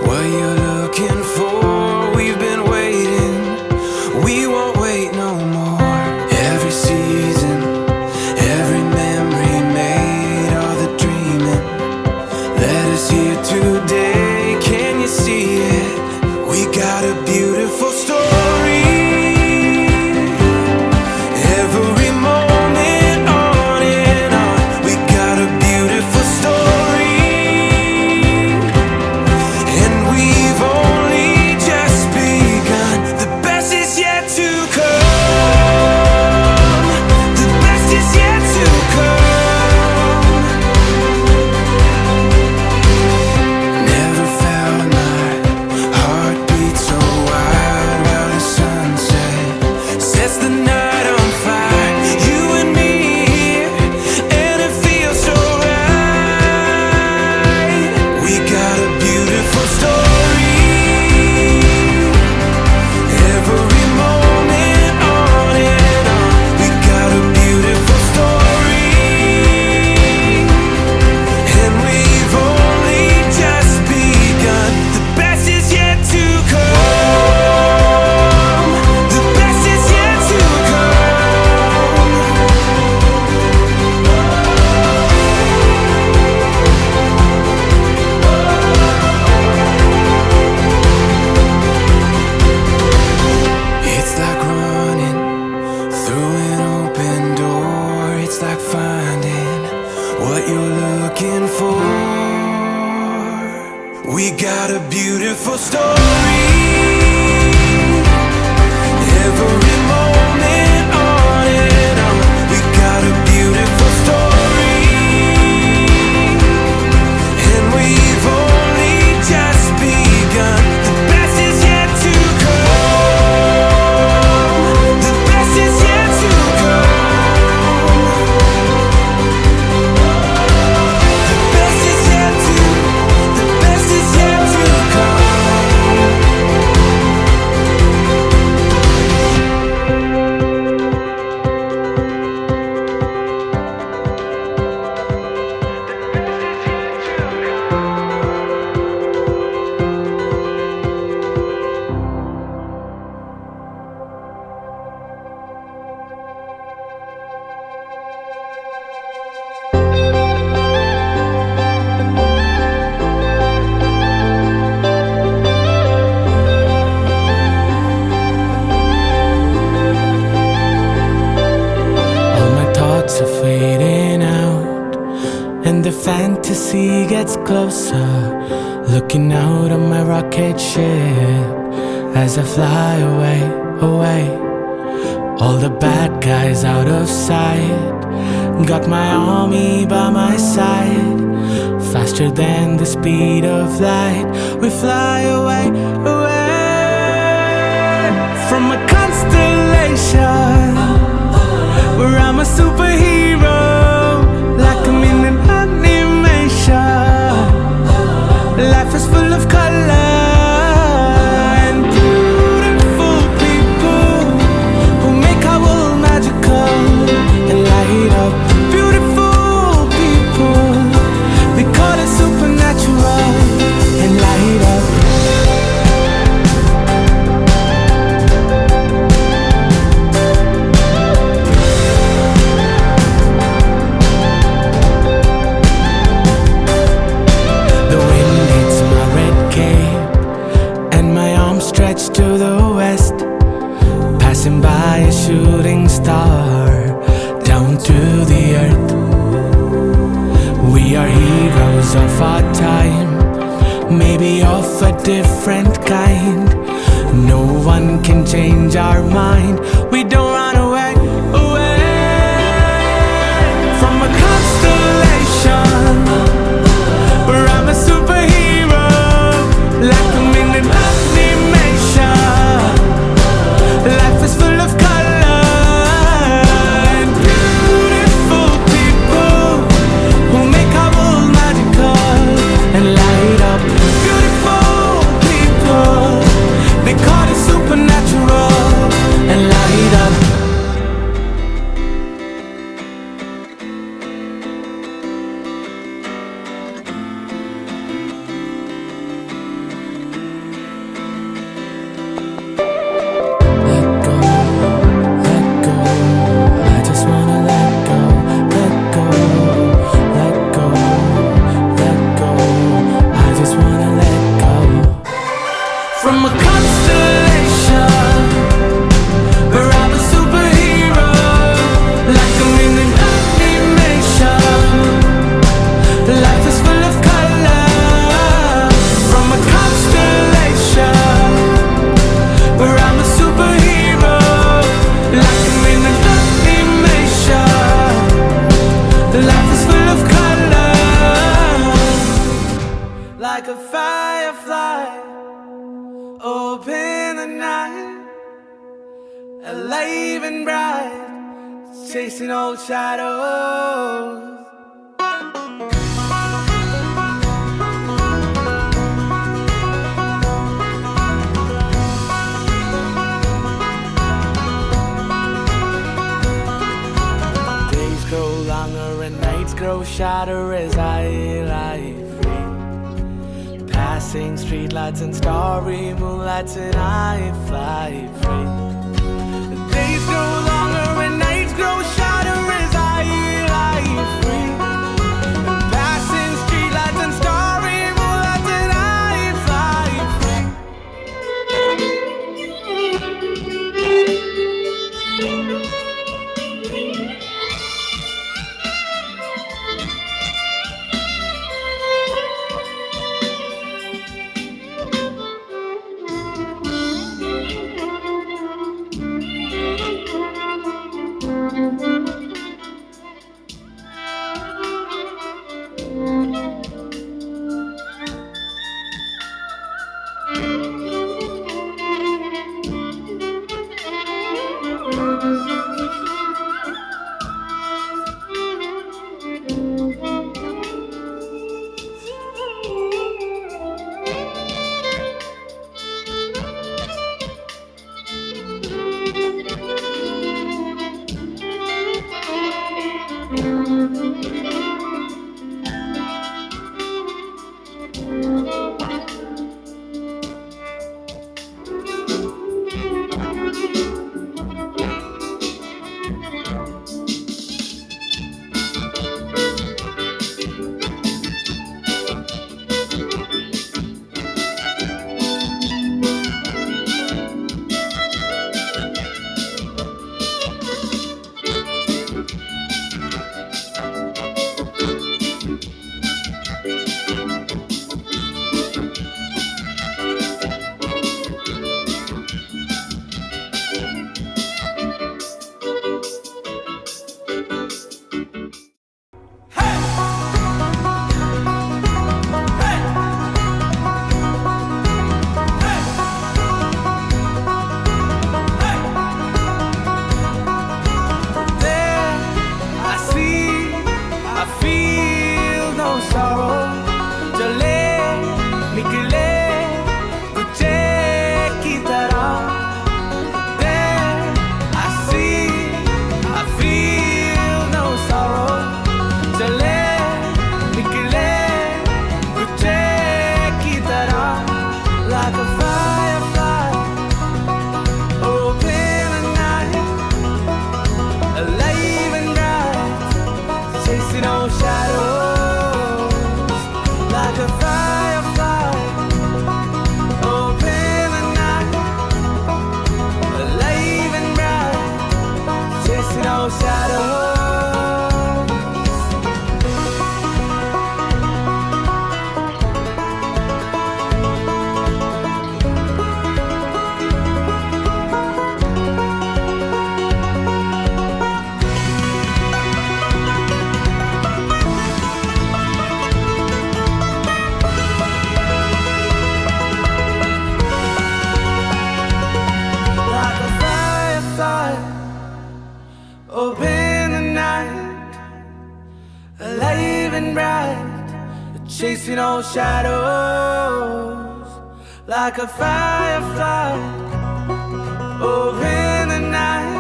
Speaker 1: what you're looking for. We've been waiting, we won't wait no more. Every season, every memory made, all the dreaming led us here today. Can you see it? We got a beautiful story. Every moment on and on, we got a beautiful story. And we've only just begun. The best is yet to come. The best is yet to come. Never felt my heart beat so wild while the sunset sets the night on fire. You and me here, and it feels so right. We got a beautiful story. Every moment on and on, we got a beautiful story. And we've only just begun. The best is yet to come. The best is yet to come. It's like running through an open door. It's like finding what you're looking for. We got a beautiful story. Every moment on and on, we got a beautiful story. And we've only just begun. The best is yet to come. The best is yet to come. The best is yet to come. lights are fading out, and the fantasy gets closer. Looking out on my rocket ship as I fly away, away. All the bad guys out of sight, got my army by my side. Faster than the speed of light, we fly away, away from a constellation where I'm a superhero, like I'm in an animation. Life is full of color and beautiful people who make our world magical and light up. Beautiful people, they call it supernatural and light up. Stretched to the west, passing by a shooting star down to the earth. We are heroes of our time, maybe of a different kind. No one can change our mind. We don't run away, away from a constellation where I'm a superhero, like I'm in an life is full of color and beautiful people who make our world magical and light up. Beautiful people, they call it supernatural and light up. From a constellation where I'm a superhero, like I'm in an animation. Life is full of color. From a constellation where I'm a superhero, like I'm in an animation. Life is full of color, like a firefly. Open the night, alive and bright, chasing old shadows. Days grow longer and nights grow shorter as I lie free. Passing streetlights and starry moonlights, and I fly free. The days grow longer and nights grow shorter as I lie free. Passing streetlights and starry moonlights, and I fly free. Chasing all shadows like a firefly over in the night,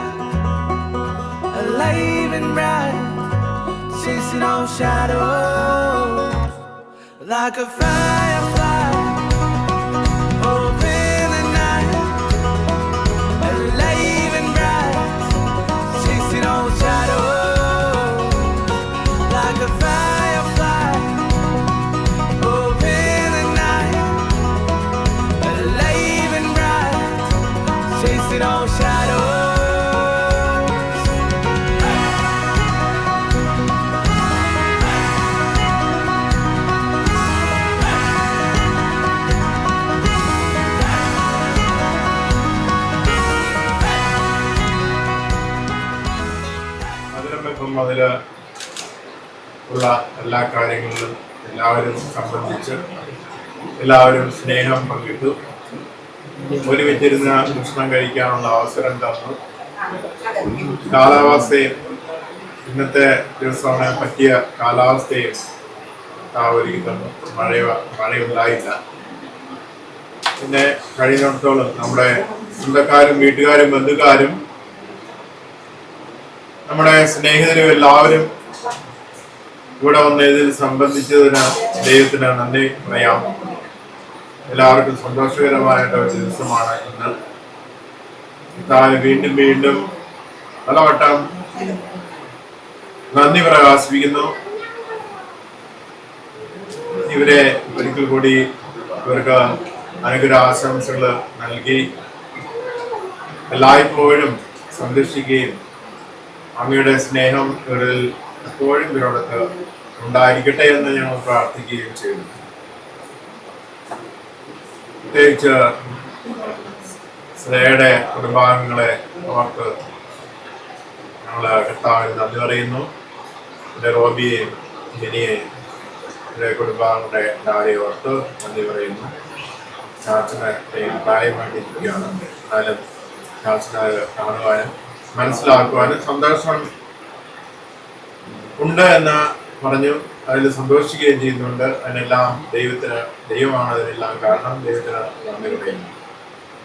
Speaker 1: alive and bright. Chasing all shadows like a firefly over in the night, alive and bright. Chasing all shadows like a firefly. No shadows.
Speaker 10: അതിലും അതിൽ ഉള്ള എല്ലാ കാര്യങ്ങളിലും എല്ലാവരും സംബന്ധിച്ച് എല്ലാവരും സ്നേഹം പങ്കിട്ടു. ഒരുമിച്ചിരുന്ന് ഭക്ഷണം കഴിക്കാനുള്ള അവസരം തന്നു. കാലാവസ്ഥയും ഇന്നത്തെ ദിവസമാണ് പറ്റിയ കാലാവസ്ഥയും ഒരുക്കി തന്നു. മഴയുണ്ടായില്ല. പിന്നെ കഴിയുന്നിടത്തോളം നമ്മുടെ സ്വന്തക്കാരും വീട്ടുകാരും ബന്ധുക്കാരും നമ്മുടെ സ്നേഹിതരും എല്ലാവരും ഇവിടെ വന്ന് ഇതിൽ സംബന്ധിച്ചതിന് ദൈവത്തിന് നന്ദി പറയാം. എല്ലാവർക്കും സന്തോഷകരമായിട്ട് ഒരു ദിവസമാണ് ഇന്ന്. വീണ്ടും വീണ്ടും പലവട്ടം നന്ദി പ്രകാശിപ്പിക്കുന്നു. ഇവരെ ഒരിക്കൽ കൂടി ഇവർക്ക് അനുഗ്രഹ ആശംസകൾ നൽകി എല്ലായ്പ്പോഴും സംരക്ഷിക്കുകയും അങ്ങയുടെ സ്നേഹം ഇവരിൽ എപ്പോഴും ഇവരോടൊത്ത് ഉണ്ടായിരിക്കട്ടെ എന്ന് ഞങ്ങൾ പ്രാർത്ഥിക്കുകയും ചെയ്യുന്നു. പ്രത്യേകിച്ച് ശ്രേയയുടെ കുടുംബാംഗങ്ങളെ ഓർത്ത് ഞങ്ങൾ കർത്താവിന് നന്ദി പറയുന്നു. എൻ്റെ റോബിയെയും ജനിയെയും എൻ്റെ കുടുംബാംഗങ്ങളുടെ എല്ലാവരെയും ഓർത്ത് നന്ദി പറയുന്നു. ചാച്ചന് പ്രായമായിട്ടിരിക്കുകയാണ്. എന്നാലും ചാച്ചനെ കാണുവാനും മനസ്സിലാക്കുവാനും സന്തോഷം ഉണ്ട് എന്ന് പറഞ്ഞു. അതിൽ സന്തോഷിക്കുകയും ചെയ്യുന്നുണ്ട്. അതിനെല്ലാം ദൈവമാണ് അതിനെല്ലാം കാരണം. ദൈവത്തിന് നന്ദി പറയുന്നു.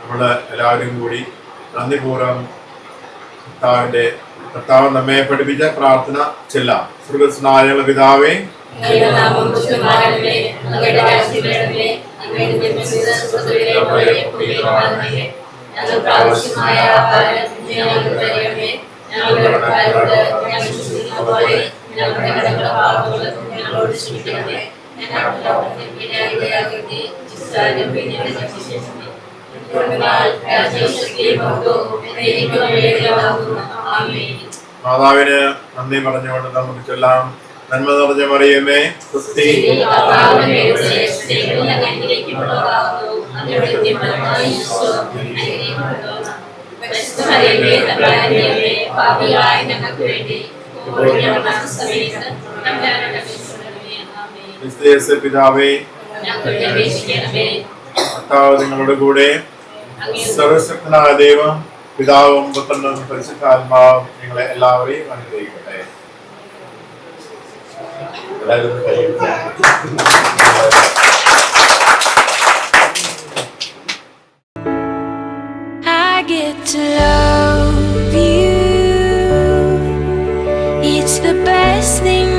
Speaker 10: നമ്മൾ എല്ലാവരും കൂടി നന്ദിപൂർവ്വം കർത്താവ് നമ്മെ പഠിപ്പിച്ച പ്രാർത്ഥന ചെല്ലാം. സ്വർഗ്ഗസ്ഥനായ പിതാവേ, മാതാവിന് നന്ദി പറഞ്ഞുകൊണ്ട് നമുക്ക് ചൊല്ലാം. നന്മ നിറഞ്ഞ മറിയമേ, ക്രിസ്തി ക്രിസ്തീയ പിതാവേ, കർത്താവ് നിങ്ങളുടെ കൂടെ. സർവശക്തനായ ദൈവം പിതാവും പുത്രനും പരിശുദ്ധാത്മാവും നിങ്ങളെ എല്ലാവരെയും അനുഗ്രഹിക്കട്ടെ.
Speaker 8: I get to love you. It's the best thing